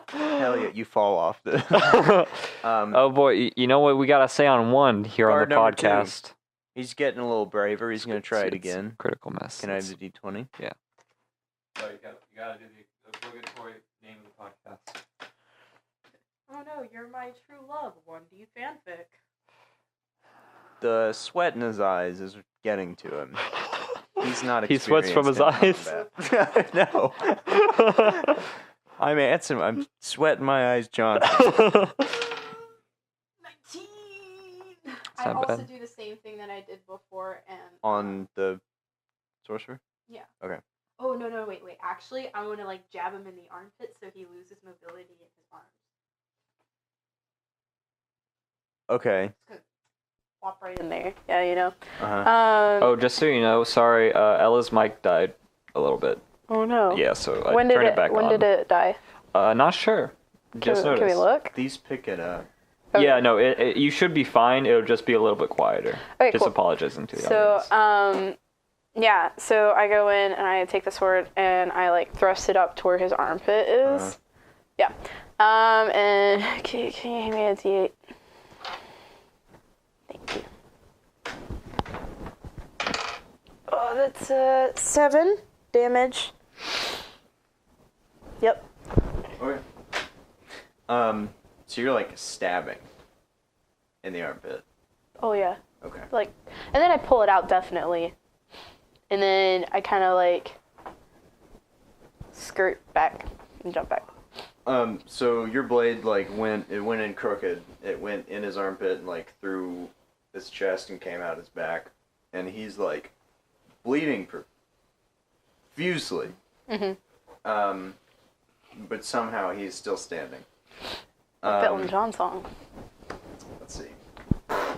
[SPEAKER 1] Hell yeah, you fall off the.
[SPEAKER 3] Oh boy, you know what we gotta say on one here on
[SPEAKER 1] Guard
[SPEAKER 3] the
[SPEAKER 1] number 2.
[SPEAKER 3] podcast.
[SPEAKER 1] He's getting a little braver. He's going to try it
[SPEAKER 3] It's
[SPEAKER 1] again.
[SPEAKER 3] Critical mess.
[SPEAKER 1] Can I have the D20?
[SPEAKER 3] Oh, you gotta do the obligatory name of the podcast.
[SPEAKER 4] Oh no, you're my true love. 1D fanfic.
[SPEAKER 1] The sweat in his eyes is getting to him. He's not.
[SPEAKER 3] He sweats from his
[SPEAKER 1] experienced in combat. No. I'm handsome. I'm sweating my eyes, John.
[SPEAKER 4] 19! I
[SPEAKER 3] not
[SPEAKER 4] also
[SPEAKER 3] bad.
[SPEAKER 4] do the same thing that I did before and
[SPEAKER 1] On the sorcerer?
[SPEAKER 4] Oh no, wait. Actually, I'm gonna like jab him in the armpit so he loses mobility in his arms.
[SPEAKER 1] Okay.
[SPEAKER 2] Flop right in there. Yeah, you know.
[SPEAKER 1] Uh-huh.
[SPEAKER 3] Oh, just so you know, sorry, Ella's mic died a little bit.
[SPEAKER 2] Oh no.
[SPEAKER 3] Yeah, so I
[SPEAKER 2] When did
[SPEAKER 3] turned
[SPEAKER 2] it?
[SPEAKER 3] it back
[SPEAKER 2] When
[SPEAKER 3] on.
[SPEAKER 2] did it die?
[SPEAKER 3] Not sure. Just
[SPEAKER 2] Can we
[SPEAKER 3] noticed.
[SPEAKER 2] look?
[SPEAKER 1] These pick it up.
[SPEAKER 3] Yeah, no, you should be fine. It'll just be a little bit quieter.
[SPEAKER 2] Okay,
[SPEAKER 3] Just
[SPEAKER 2] cool.
[SPEAKER 3] apologizing to the
[SPEAKER 2] So,
[SPEAKER 3] audience.
[SPEAKER 2] Yeah, so I go in and I take the sword and I like thrust it up to where his armpit is.
[SPEAKER 1] Uh-huh.
[SPEAKER 2] Yeah. And can you hand me a D8? Thank you. Oh, that's 7 damage. Yep.
[SPEAKER 1] Okay. So you're like stabbing in the armpit.
[SPEAKER 2] Oh yeah.
[SPEAKER 1] Okay.
[SPEAKER 2] Like, and then I pull it out definitely, and then I kind of like skirt back and jump back.
[SPEAKER 1] So your blade like went in crooked. It went in his armpit and like through his chest and came out his back, and he's like bleeding profusely.
[SPEAKER 2] Mm-hmm.
[SPEAKER 1] But somehow he's still standing.
[SPEAKER 2] Elton John song.
[SPEAKER 1] Let's see.
[SPEAKER 2] I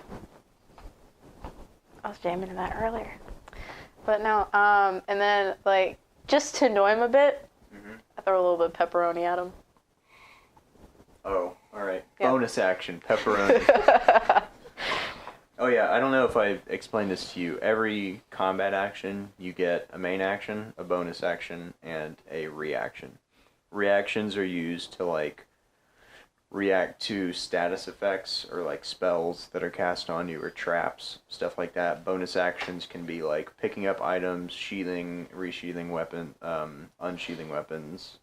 [SPEAKER 2] was jamming to that earlier. But no, and then like just to annoy him a bit, I throw a little bit of pepperoni at him.
[SPEAKER 1] Oh, all right.
[SPEAKER 2] Yeah.
[SPEAKER 1] Bonus action, pepperoni. Oh yeah, I don't know if I explained this to you. Every combat action, you get a main action, a bonus action, and a reaction. Reactions are used to like react to status effects or like spells that are cast on you or traps, stuff like that. Bonus actions can be like picking up items, sheathing, resheathing unsheathing weapons.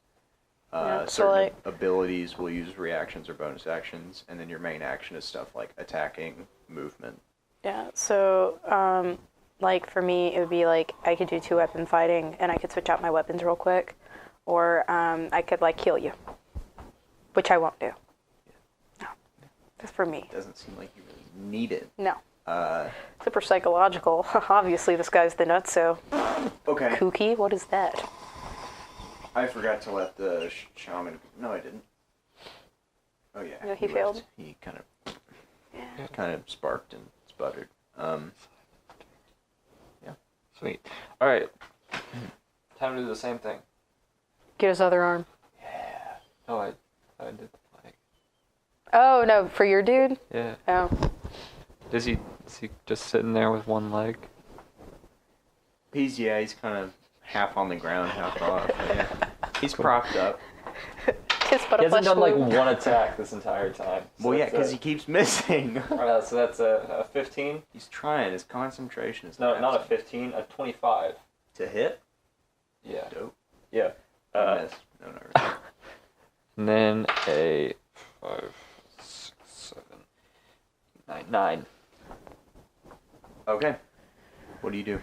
[SPEAKER 2] Yeah, so,
[SPEAKER 1] Certain
[SPEAKER 2] like-
[SPEAKER 1] abilities will use reactions or bonus actions, and then your main action is stuff like attacking, movement.
[SPEAKER 2] Yeah, so, like, for me, it would be, like, I could do 2-weapon fighting, and I could switch out my weapons real quick, or, I could, like, heal you, which I won't do. No, that's for me.
[SPEAKER 1] Doesn't seem like you really need it.
[SPEAKER 2] No.
[SPEAKER 1] Uh,
[SPEAKER 2] Super psychological. Obviously, this guy's the nutso.
[SPEAKER 1] okay.
[SPEAKER 2] Kooky, what is that?
[SPEAKER 1] I forgot to let the shaman... No, I didn't. Oh, yeah.
[SPEAKER 2] No, he
[SPEAKER 1] left.
[SPEAKER 2] failed?
[SPEAKER 1] He kind
[SPEAKER 2] Yeah.
[SPEAKER 1] of sparked and sputtered. Yeah.
[SPEAKER 3] Sweet. All right. Time to do the same thing.
[SPEAKER 2] Get his other arm.
[SPEAKER 3] Yeah. Oh, I did the flag.
[SPEAKER 2] Oh, no, for your dude?
[SPEAKER 3] Yeah.
[SPEAKER 2] Oh.
[SPEAKER 3] Is he just sitting there with one leg?
[SPEAKER 1] He's kind of half on the ground, half off. Yeah. He's propped up.
[SPEAKER 2] Kiss but
[SPEAKER 3] He
[SPEAKER 2] a
[SPEAKER 3] hasn't
[SPEAKER 2] flesh
[SPEAKER 3] done like
[SPEAKER 2] wound.
[SPEAKER 3] one attack this entire time. So
[SPEAKER 1] Well, yeah,
[SPEAKER 3] that's
[SPEAKER 1] because he keeps missing.
[SPEAKER 3] so that's a 15.
[SPEAKER 1] He's trying. His concentration is
[SPEAKER 3] No, not a
[SPEAKER 1] absent.
[SPEAKER 3] 15. A 25.
[SPEAKER 1] To hit?
[SPEAKER 3] Yeah.
[SPEAKER 1] Dope.
[SPEAKER 3] Yeah.
[SPEAKER 1] Miss. No, not really.
[SPEAKER 3] And then a 5, 6, 7, 9.
[SPEAKER 1] Okay. What do you do?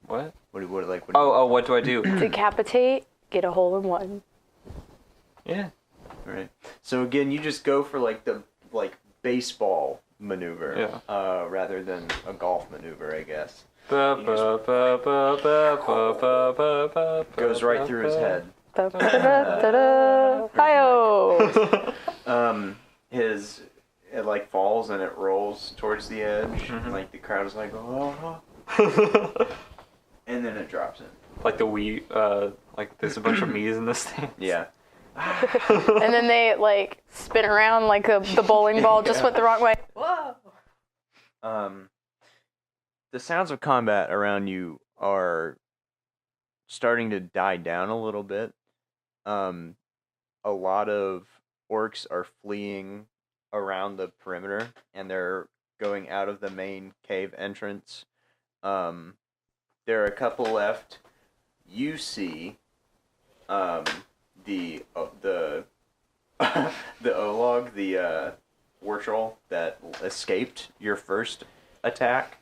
[SPEAKER 3] What?
[SPEAKER 1] What do you do?
[SPEAKER 3] Oh, what do I do?
[SPEAKER 2] Decapitate, get a hole in one.
[SPEAKER 3] Yeah.
[SPEAKER 1] Right. So again, you just go for like the baseball maneuver, rather than a golf maneuver, I guess. Goes right through his head.
[SPEAKER 2] Hi-oh!
[SPEAKER 1] It like falls and it rolls towards the edge, and like the crowd is like, oh, and then it drops in.
[SPEAKER 3] Like like there's a bunch of me's in this thing.
[SPEAKER 1] Yeah.
[SPEAKER 2] And then they like spin around like the bowling ball just went the wrong way.
[SPEAKER 4] Whoa!
[SPEAKER 1] The sounds of combat around you are starting to die down a little bit. A lot of orcs are fleeing around the perimeter, and they're going out of the main cave entrance. There are a couple left. You see, the Olog, the war troll that escaped your first attack.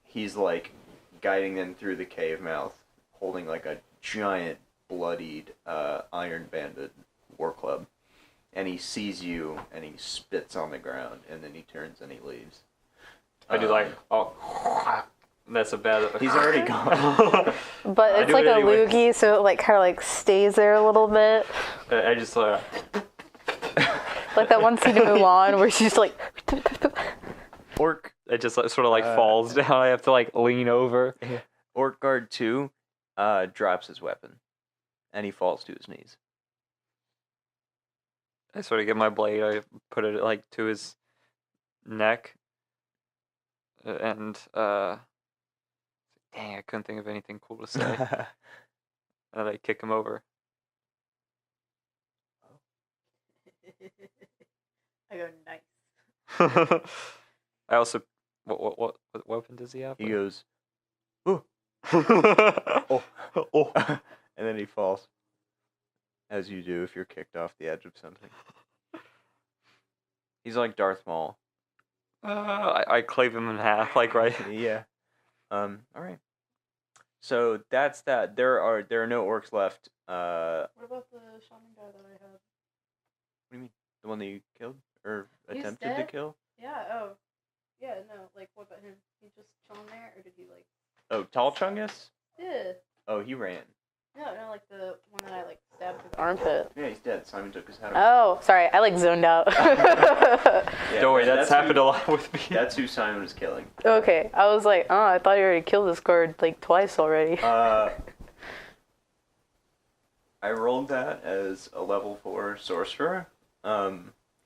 [SPEAKER 1] He's like guiding them through the cave mouth, holding like a giant bloodied iron banded war club. And he sees you and he spits on the ground, and then he turns and he leaves.
[SPEAKER 3] I do like, oh, that's a bad.
[SPEAKER 1] He's already gone.
[SPEAKER 2] But
[SPEAKER 3] I
[SPEAKER 2] it's
[SPEAKER 3] do
[SPEAKER 2] like
[SPEAKER 3] it
[SPEAKER 2] a
[SPEAKER 3] anyway.
[SPEAKER 2] loogie, so it like kind of like stays there a little bit.
[SPEAKER 3] I just
[SPEAKER 2] Like that one scene in Mulan where she's like.
[SPEAKER 1] Orc
[SPEAKER 3] it just like, sort of like falls down. I have to like lean over.
[SPEAKER 1] Orc Guard 2 drops his weapon, and he falls to his knees.
[SPEAKER 3] I sort of get my blade. I put it like to his neck, and Dang, I couldn't think of anything cool to say. And I kick him over.
[SPEAKER 4] I go nice.
[SPEAKER 3] I also, what weapon does he have?
[SPEAKER 1] He goes, ooh,
[SPEAKER 3] oh, oh.
[SPEAKER 1] and then he falls, as you do if you're kicked off the edge of something. He's like Darth Maul.
[SPEAKER 3] I clave him in half, like right.
[SPEAKER 1] Yeah. All right. So that's that. There are no orcs left.
[SPEAKER 4] What about the shaman guy that I had?
[SPEAKER 1] What do you mean? The one that you killed or
[SPEAKER 4] He's
[SPEAKER 1] attempted to
[SPEAKER 4] dead?
[SPEAKER 1] kill?
[SPEAKER 4] Yeah. Oh. Yeah. No. Like, what about him? He just chilling there, or did he like?
[SPEAKER 1] Oh, Tall Chungus?
[SPEAKER 4] Yeah.
[SPEAKER 1] Oh, he ran.
[SPEAKER 4] No, like the one that I like stabbed through the
[SPEAKER 2] Armpit.
[SPEAKER 1] Yeah, he's dead. Simon took his head off.
[SPEAKER 2] Oh, sorry. I like zoned out.
[SPEAKER 1] Yeah,
[SPEAKER 3] Don't worry, that's happened
[SPEAKER 1] who,
[SPEAKER 3] a lot with me.
[SPEAKER 1] That's who Simon was killing.
[SPEAKER 2] Okay. I was like, oh, I thought you already killed this guard like twice already.
[SPEAKER 1] I rolled that as a level 4 sorcerer.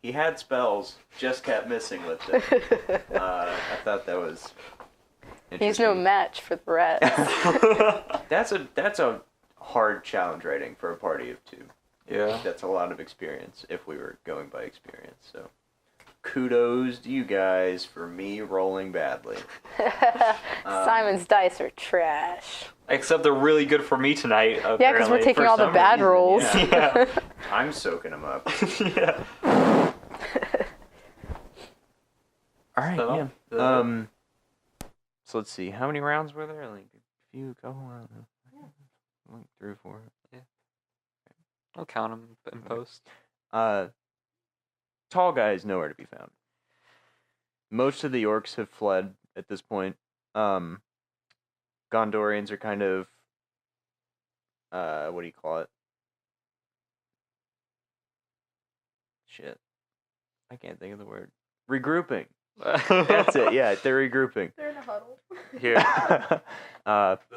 [SPEAKER 1] He had spells, just kept missing with it. I thought that was
[SPEAKER 2] He's no
[SPEAKER 1] interesting.
[SPEAKER 2] match for the rats.
[SPEAKER 1] That's a hard challenge rating for a party of 2.
[SPEAKER 3] Yeah.
[SPEAKER 1] That's a lot of experience if we were going by experience. So kudos to you guys for me rolling badly.
[SPEAKER 2] Simon's dice are trash.
[SPEAKER 3] Except they're really good for me tonight.
[SPEAKER 2] Yeah, because we're
[SPEAKER 3] apparently.
[SPEAKER 2] taking
[SPEAKER 1] for
[SPEAKER 2] all the
[SPEAKER 1] some
[SPEAKER 2] bad
[SPEAKER 1] reason,
[SPEAKER 2] rolls.
[SPEAKER 1] yeah.
[SPEAKER 3] Yeah.
[SPEAKER 1] I'm soaking them up.
[SPEAKER 3] Yeah.
[SPEAKER 1] All right,
[SPEAKER 3] So,
[SPEAKER 1] yeah. So let's see. How many rounds were there? Like a few, couple, I don't know. Like 3 or 4.
[SPEAKER 3] I'll count them in post.
[SPEAKER 1] Tall guy is nowhere to be found. Most of the orcs have fled at this point. Gondorians are kind of, what do you call it? Shit. I can't think of the word. Regrouping. That's it, yeah, they're regrouping.
[SPEAKER 4] They're in a huddle.
[SPEAKER 3] Here.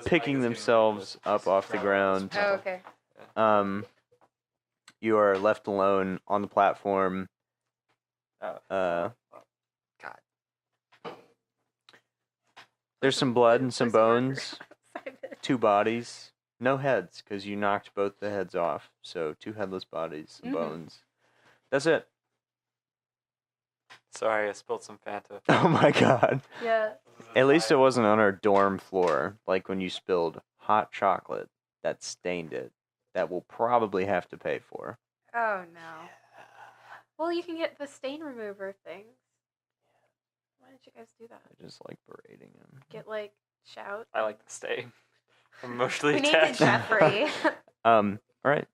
[SPEAKER 1] Picking themselves up off the ground.
[SPEAKER 4] Oh, okay.
[SPEAKER 1] You are left alone on the platform.
[SPEAKER 3] God.
[SPEAKER 1] There's some blood and some
[SPEAKER 4] Where's
[SPEAKER 1] bones.
[SPEAKER 4] Simon?
[SPEAKER 1] 2 bodies. No heads, because you knocked both the heads off. So 2 headless bodies, some
[SPEAKER 4] Mhm.
[SPEAKER 1] bones. That's it.
[SPEAKER 3] Sorry, I spilled some Fanta.
[SPEAKER 1] Oh my god.
[SPEAKER 4] Yeah.
[SPEAKER 1] At least it wasn't on our dorm floor, like when you spilled hot chocolate that stained it. That we'll probably have to pay for.
[SPEAKER 4] Oh no. Well, you can get the stain remover things. Why didn't you guys do that?
[SPEAKER 1] I just like berating him.
[SPEAKER 4] Get like shout.
[SPEAKER 3] I like to stay. I'm emotionally
[SPEAKER 5] We named it
[SPEAKER 3] attached.
[SPEAKER 5] Jeffrey.
[SPEAKER 1] All right.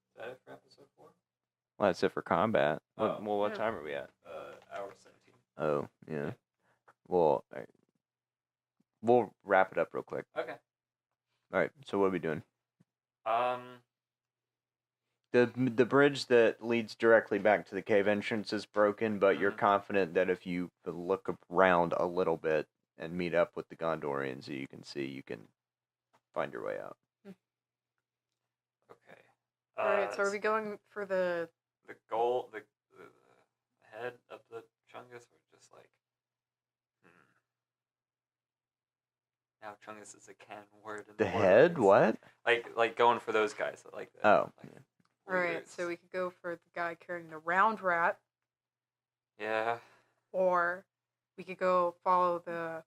[SPEAKER 3] Is that it for episode 4?
[SPEAKER 1] Well, that's it for combat.
[SPEAKER 3] Oh.
[SPEAKER 1] What
[SPEAKER 4] Yeah.
[SPEAKER 1] time are we at?
[SPEAKER 3] Hour 17.
[SPEAKER 1] Oh, yeah. Well, all right. We'll wrap it up real quick.
[SPEAKER 3] Okay.
[SPEAKER 1] All right. So what are we doing?
[SPEAKER 3] Um.
[SPEAKER 1] The bridge that leads directly back to the cave entrance is broken, but you're
[SPEAKER 3] Mhm.
[SPEAKER 1] confident that if you look around a little bit and meet up with the Gondorians, you can see you can find your way out.
[SPEAKER 3] Okay.
[SPEAKER 4] All right. So are we going for the?
[SPEAKER 3] The goal, the head of the Chungus, or just like, now Chungus is a canon word. In
[SPEAKER 1] The
[SPEAKER 3] Lord of
[SPEAKER 1] head?
[SPEAKER 3] Rings.
[SPEAKER 1] What?
[SPEAKER 3] Like going for those guys that like that.
[SPEAKER 1] Oh,
[SPEAKER 3] Like,
[SPEAKER 1] yeah.
[SPEAKER 4] All right.
[SPEAKER 3] wizards.
[SPEAKER 4] So we could go for the guy carrying the round rat,
[SPEAKER 3] Yeah.
[SPEAKER 4] or we could go follow the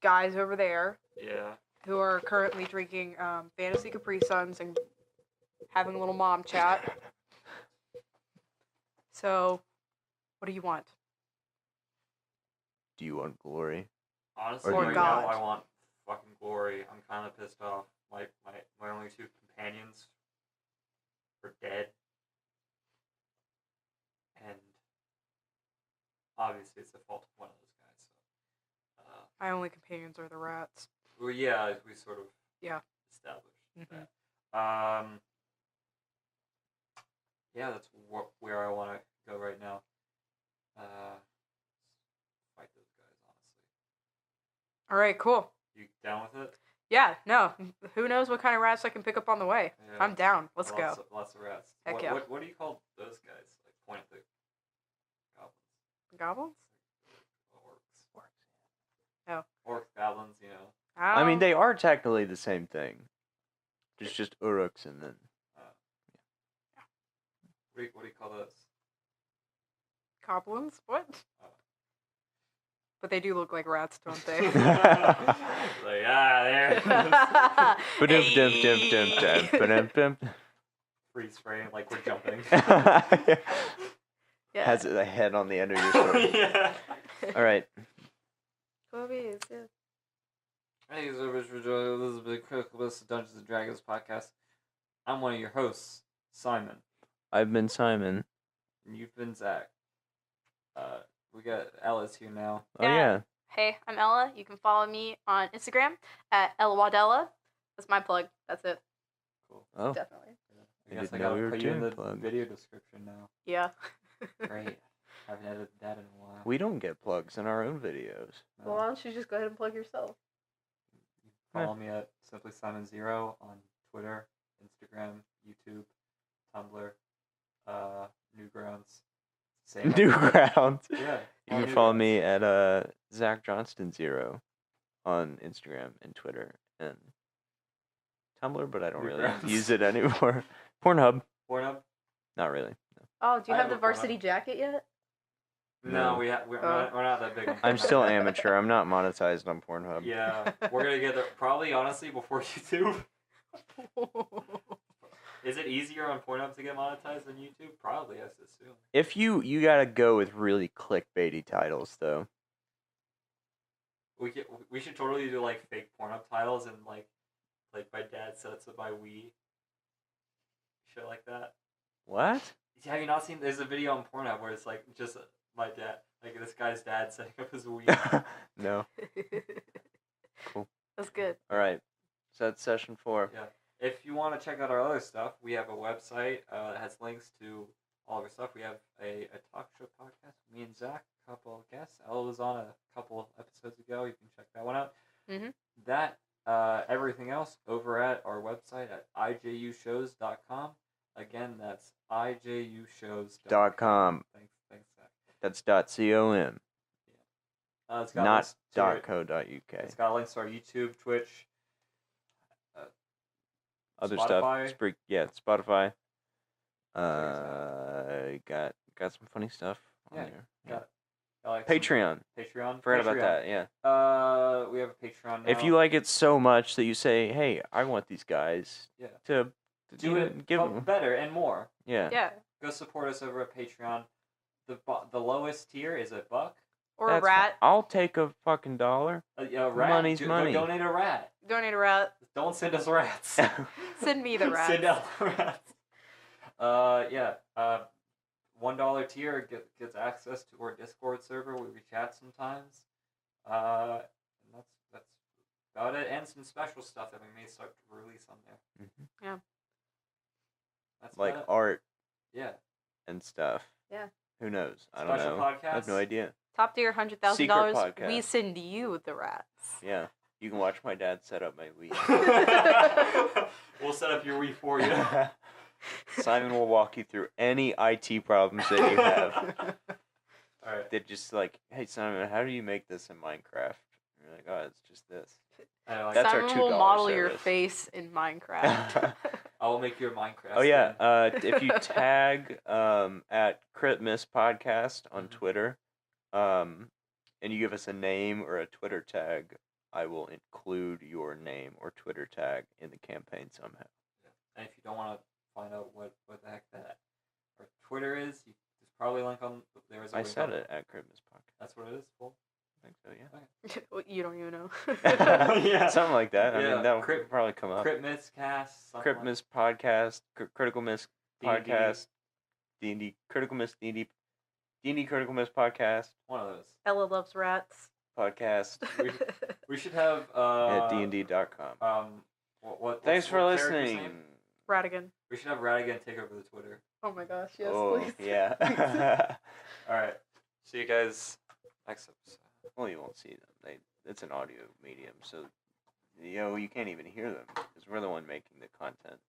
[SPEAKER 4] guys over there
[SPEAKER 3] Yeah.
[SPEAKER 4] who are currently drinking fantasy Capri Suns and having a little mom chat. So, what do you want?
[SPEAKER 1] Do you want glory?
[SPEAKER 3] Honestly,
[SPEAKER 1] Or
[SPEAKER 3] right
[SPEAKER 4] God.
[SPEAKER 3] now I want fucking glory. I'm kind of pissed off. My only 2 companions are dead, and obviously it's the fault of one of those guys. So,
[SPEAKER 4] My only companions are the rats.
[SPEAKER 3] well, yeah, we sort of
[SPEAKER 4] Yeah.
[SPEAKER 3] established
[SPEAKER 4] Mhm.
[SPEAKER 3] that. Yeah, that's where I want to go right now. Fight those guys, honestly.
[SPEAKER 4] All right, cool.
[SPEAKER 3] You down with it?
[SPEAKER 4] Yeah, no. Who knows what kind of rats I can pick up on the way?
[SPEAKER 3] Yeah.
[SPEAKER 4] I'm down. Let's
[SPEAKER 3] lots
[SPEAKER 4] go.
[SPEAKER 3] Lots of rats.
[SPEAKER 4] Heck
[SPEAKER 3] what,
[SPEAKER 4] yeah.
[SPEAKER 3] what do you call those guys? Like point at the goblins.
[SPEAKER 4] Goblins?
[SPEAKER 3] Orcs.
[SPEAKER 2] Oh.
[SPEAKER 3] Orcs, goblins, you know.
[SPEAKER 1] I mean, they are technically the same thing. It's just Uruks and then.
[SPEAKER 3] What do you call those?
[SPEAKER 2] Goblins? What?
[SPEAKER 3] Oh.
[SPEAKER 2] But they do look like rats, don't they?
[SPEAKER 3] Like, there. Freeze frame, like we're jumping.
[SPEAKER 2] Yeah.
[SPEAKER 1] Has a head on the end of your sword.
[SPEAKER 3] Yeah.
[SPEAKER 1] All right.
[SPEAKER 2] Movies, yeah.
[SPEAKER 3] Hey, so much for joining. This is the Critical List of Dungeons and Dragons podcast. I'm one of your hosts, Simon,
[SPEAKER 1] I've been Simon.
[SPEAKER 3] and you've been Zach. We got Ella's here now.
[SPEAKER 1] Oh yeah.
[SPEAKER 2] Hey, I'm Ella. You can follow me on Instagram at Ella Wadella. That's my plug. That's it.
[SPEAKER 3] Cool.
[SPEAKER 1] Oh.
[SPEAKER 2] Definitely.
[SPEAKER 3] I guess I
[SPEAKER 1] didn't know we
[SPEAKER 3] gotta
[SPEAKER 1] were
[SPEAKER 3] put you in
[SPEAKER 1] doing
[SPEAKER 3] the
[SPEAKER 1] plugs.
[SPEAKER 3] video description now.
[SPEAKER 2] Yeah.
[SPEAKER 3] Great. Haven't edited that in a while.
[SPEAKER 1] We don't get plugs in our own videos.
[SPEAKER 2] Well, why don't you just go ahead and plug yourself?
[SPEAKER 3] Follow me at Simply Simon Zero on Twitter, Instagram, YouTube, Tumblr, Newgrounds. Same.
[SPEAKER 1] Newgrounds.
[SPEAKER 3] Yeah.
[SPEAKER 1] You can follow me at Zach Johnston 0 on Instagram and Twitter and Tumblr, but I don't really
[SPEAKER 3] Newgrounds.
[SPEAKER 1] use it anymore. Pornhub,
[SPEAKER 3] Pornhub?
[SPEAKER 1] not really. No.
[SPEAKER 2] Oh, do you
[SPEAKER 3] I
[SPEAKER 2] have
[SPEAKER 3] have
[SPEAKER 2] the
[SPEAKER 3] a
[SPEAKER 2] varsity jacket yet?
[SPEAKER 3] No,
[SPEAKER 1] No.
[SPEAKER 3] we're not that big on
[SPEAKER 1] I'm
[SPEAKER 3] Pornhub.
[SPEAKER 1] still amateur. I'm not monetized on Pornhub.
[SPEAKER 3] Yeah, we're gonna get there probably honestly before YouTube. Is it easier on Pornhub to get monetized than YouTube? Probably, I assume.
[SPEAKER 1] If you gotta go with really clickbaity titles though.
[SPEAKER 3] We should totally do like fake Pornhub titles and like my dad sets up my Wii. Shit like that.
[SPEAKER 1] What?
[SPEAKER 3] Have you not seen? There's a video on Pornhub where it's like just my dad, like this guy's dad setting up his Wii.
[SPEAKER 1] No. Cool.
[SPEAKER 2] That's good.
[SPEAKER 1] All right. So that's session 4.
[SPEAKER 3] Yeah. If you want to check out our other stuff, we have a website that has links to all of our stuff. We have a talk show podcast. Me and Zach, a couple of guests. Ella was on a couple of episodes ago. You can check that one out.
[SPEAKER 2] Mhm.
[SPEAKER 3] That, everything else over at our website at ijushows.com. Again, that's ijushows.com.
[SPEAKER 1] .com.
[SPEAKER 3] Thanks, Zach.
[SPEAKER 1] That's .com.
[SPEAKER 3] It's got
[SPEAKER 1] Not
[SPEAKER 3] links to our-
[SPEAKER 1] .co.uk.
[SPEAKER 3] It's got links to our YouTube, Twitch,
[SPEAKER 1] Other
[SPEAKER 3] Spotify.
[SPEAKER 1] stuff. Spotify.
[SPEAKER 3] Check
[SPEAKER 1] Got some funny stuff on
[SPEAKER 3] Yeah,
[SPEAKER 1] there.
[SPEAKER 3] got like some-
[SPEAKER 1] Patreon.
[SPEAKER 3] Patreon.
[SPEAKER 1] Forgot about
[SPEAKER 3] Patreon.
[SPEAKER 1] that. Yeah.
[SPEAKER 3] We have a Patreon now.
[SPEAKER 1] If you like it so much that you say, "Hey, I want these guys
[SPEAKER 3] Yeah.
[SPEAKER 1] to
[SPEAKER 3] do it,
[SPEAKER 1] give
[SPEAKER 3] but
[SPEAKER 1] them."
[SPEAKER 3] better and more,
[SPEAKER 1] Yeah.
[SPEAKER 2] Yeah.
[SPEAKER 3] go support us over at Patreon. The lowest tier is $1.
[SPEAKER 2] Or
[SPEAKER 1] That's
[SPEAKER 2] a rat.
[SPEAKER 1] I'll take a fucking $1.
[SPEAKER 3] A rat.
[SPEAKER 1] Money's
[SPEAKER 3] Go
[SPEAKER 1] money.
[SPEAKER 3] donate a rat.
[SPEAKER 2] Donate a rat.
[SPEAKER 3] Don't send us rats.
[SPEAKER 2] Send me the rat.
[SPEAKER 3] Send out the rats. $1 tier gets access to our Discord server where we chat sometimes. And that's about it, and some special stuff that we may start to release on there.
[SPEAKER 1] Mhm.
[SPEAKER 2] Yeah.
[SPEAKER 3] That's
[SPEAKER 1] Like
[SPEAKER 3] about it.
[SPEAKER 1] art
[SPEAKER 3] Yeah.
[SPEAKER 1] and stuff.
[SPEAKER 2] Yeah.
[SPEAKER 1] Who knows? I don't
[SPEAKER 3] Special
[SPEAKER 1] know. I have no
[SPEAKER 3] podcasts.
[SPEAKER 1] idea.
[SPEAKER 2] Top tier $100,000.
[SPEAKER 1] Secret podcast.
[SPEAKER 2] We send you the rats.
[SPEAKER 1] Yeah. You can watch my dad set up my Wii.
[SPEAKER 3] We'll set up your Wii for you.
[SPEAKER 1] Simon will walk you through any IT problems that you have.
[SPEAKER 3] All right.
[SPEAKER 1] They're just like, "Hey Simon, how do you make this in Minecraft?" And you're like, "Oh, it's just this."
[SPEAKER 3] I like
[SPEAKER 1] That's our
[SPEAKER 2] Simon will
[SPEAKER 1] $2
[SPEAKER 2] model your
[SPEAKER 1] service.
[SPEAKER 2] face in Minecraft.
[SPEAKER 3] I will make you a Minecraft.
[SPEAKER 1] Oh yeah,
[SPEAKER 3] skin.
[SPEAKER 1] if you tag at Crit Miss Podcast on
[SPEAKER 3] Mhm.
[SPEAKER 1] Twitter, and you give us a name or a Twitter tag, I will include your name or Twitter tag in the campaign somehow.
[SPEAKER 3] And if you don't want to find out what the heck that our Twitter is, there's probably a link on there. Is a
[SPEAKER 1] I
[SPEAKER 3] link
[SPEAKER 1] said
[SPEAKER 3] on-
[SPEAKER 1] it at Crit Miss Podcast.
[SPEAKER 3] That's what it is. Cool.
[SPEAKER 1] I think so, yeah.
[SPEAKER 2] Well, you don't even know.
[SPEAKER 3] Yeah.
[SPEAKER 1] Something like that. I
[SPEAKER 3] Yeah,
[SPEAKER 1] mean, that'll
[SPEAKER 3] Crit-
[SPEAKER 1] probably come up.
[SPEAKER 3] Crit Miss Cast. something
[SPEAKER 1] Crit
[SPEAKER 3] like-
[SPEAKER 1] Miss Podcast, Critical Miss
[SPEAKER 3] D&D.
[SPEAKER 1] Podcast, D&D, Critical Miss D&D Critical Miss Podcast,
[SPEAKER 3] One of those.
[SPEAKER 2] Ella loves rats.
[SPEAKER 1] podcast
[SPEAKER 3] We should have
[SPEAKER 1] at dnd.com.
[SPEAKER 3] What?
[SPEAKER 1] Thanks for
[SPEAKER 3] what character's
[SPEAKER 1] listening.
[SPEAKER 3] name?
[SPEAKER 2] Ratigan.
[SPEAKER 3] We should have Radigan take over the Twitter.
[SPEAKER 2] Oh my gosh, yes,
[SPEAKER 1] Oh,
[SPEAKER 2] please.
[SPEAKER 1] yeah.
[SPEAKER 3] All right. See you guys next episode.
[SPEAKER 1] Well, you won't see them. It's an audio medium, so you can't even hear them because we're the one making the content.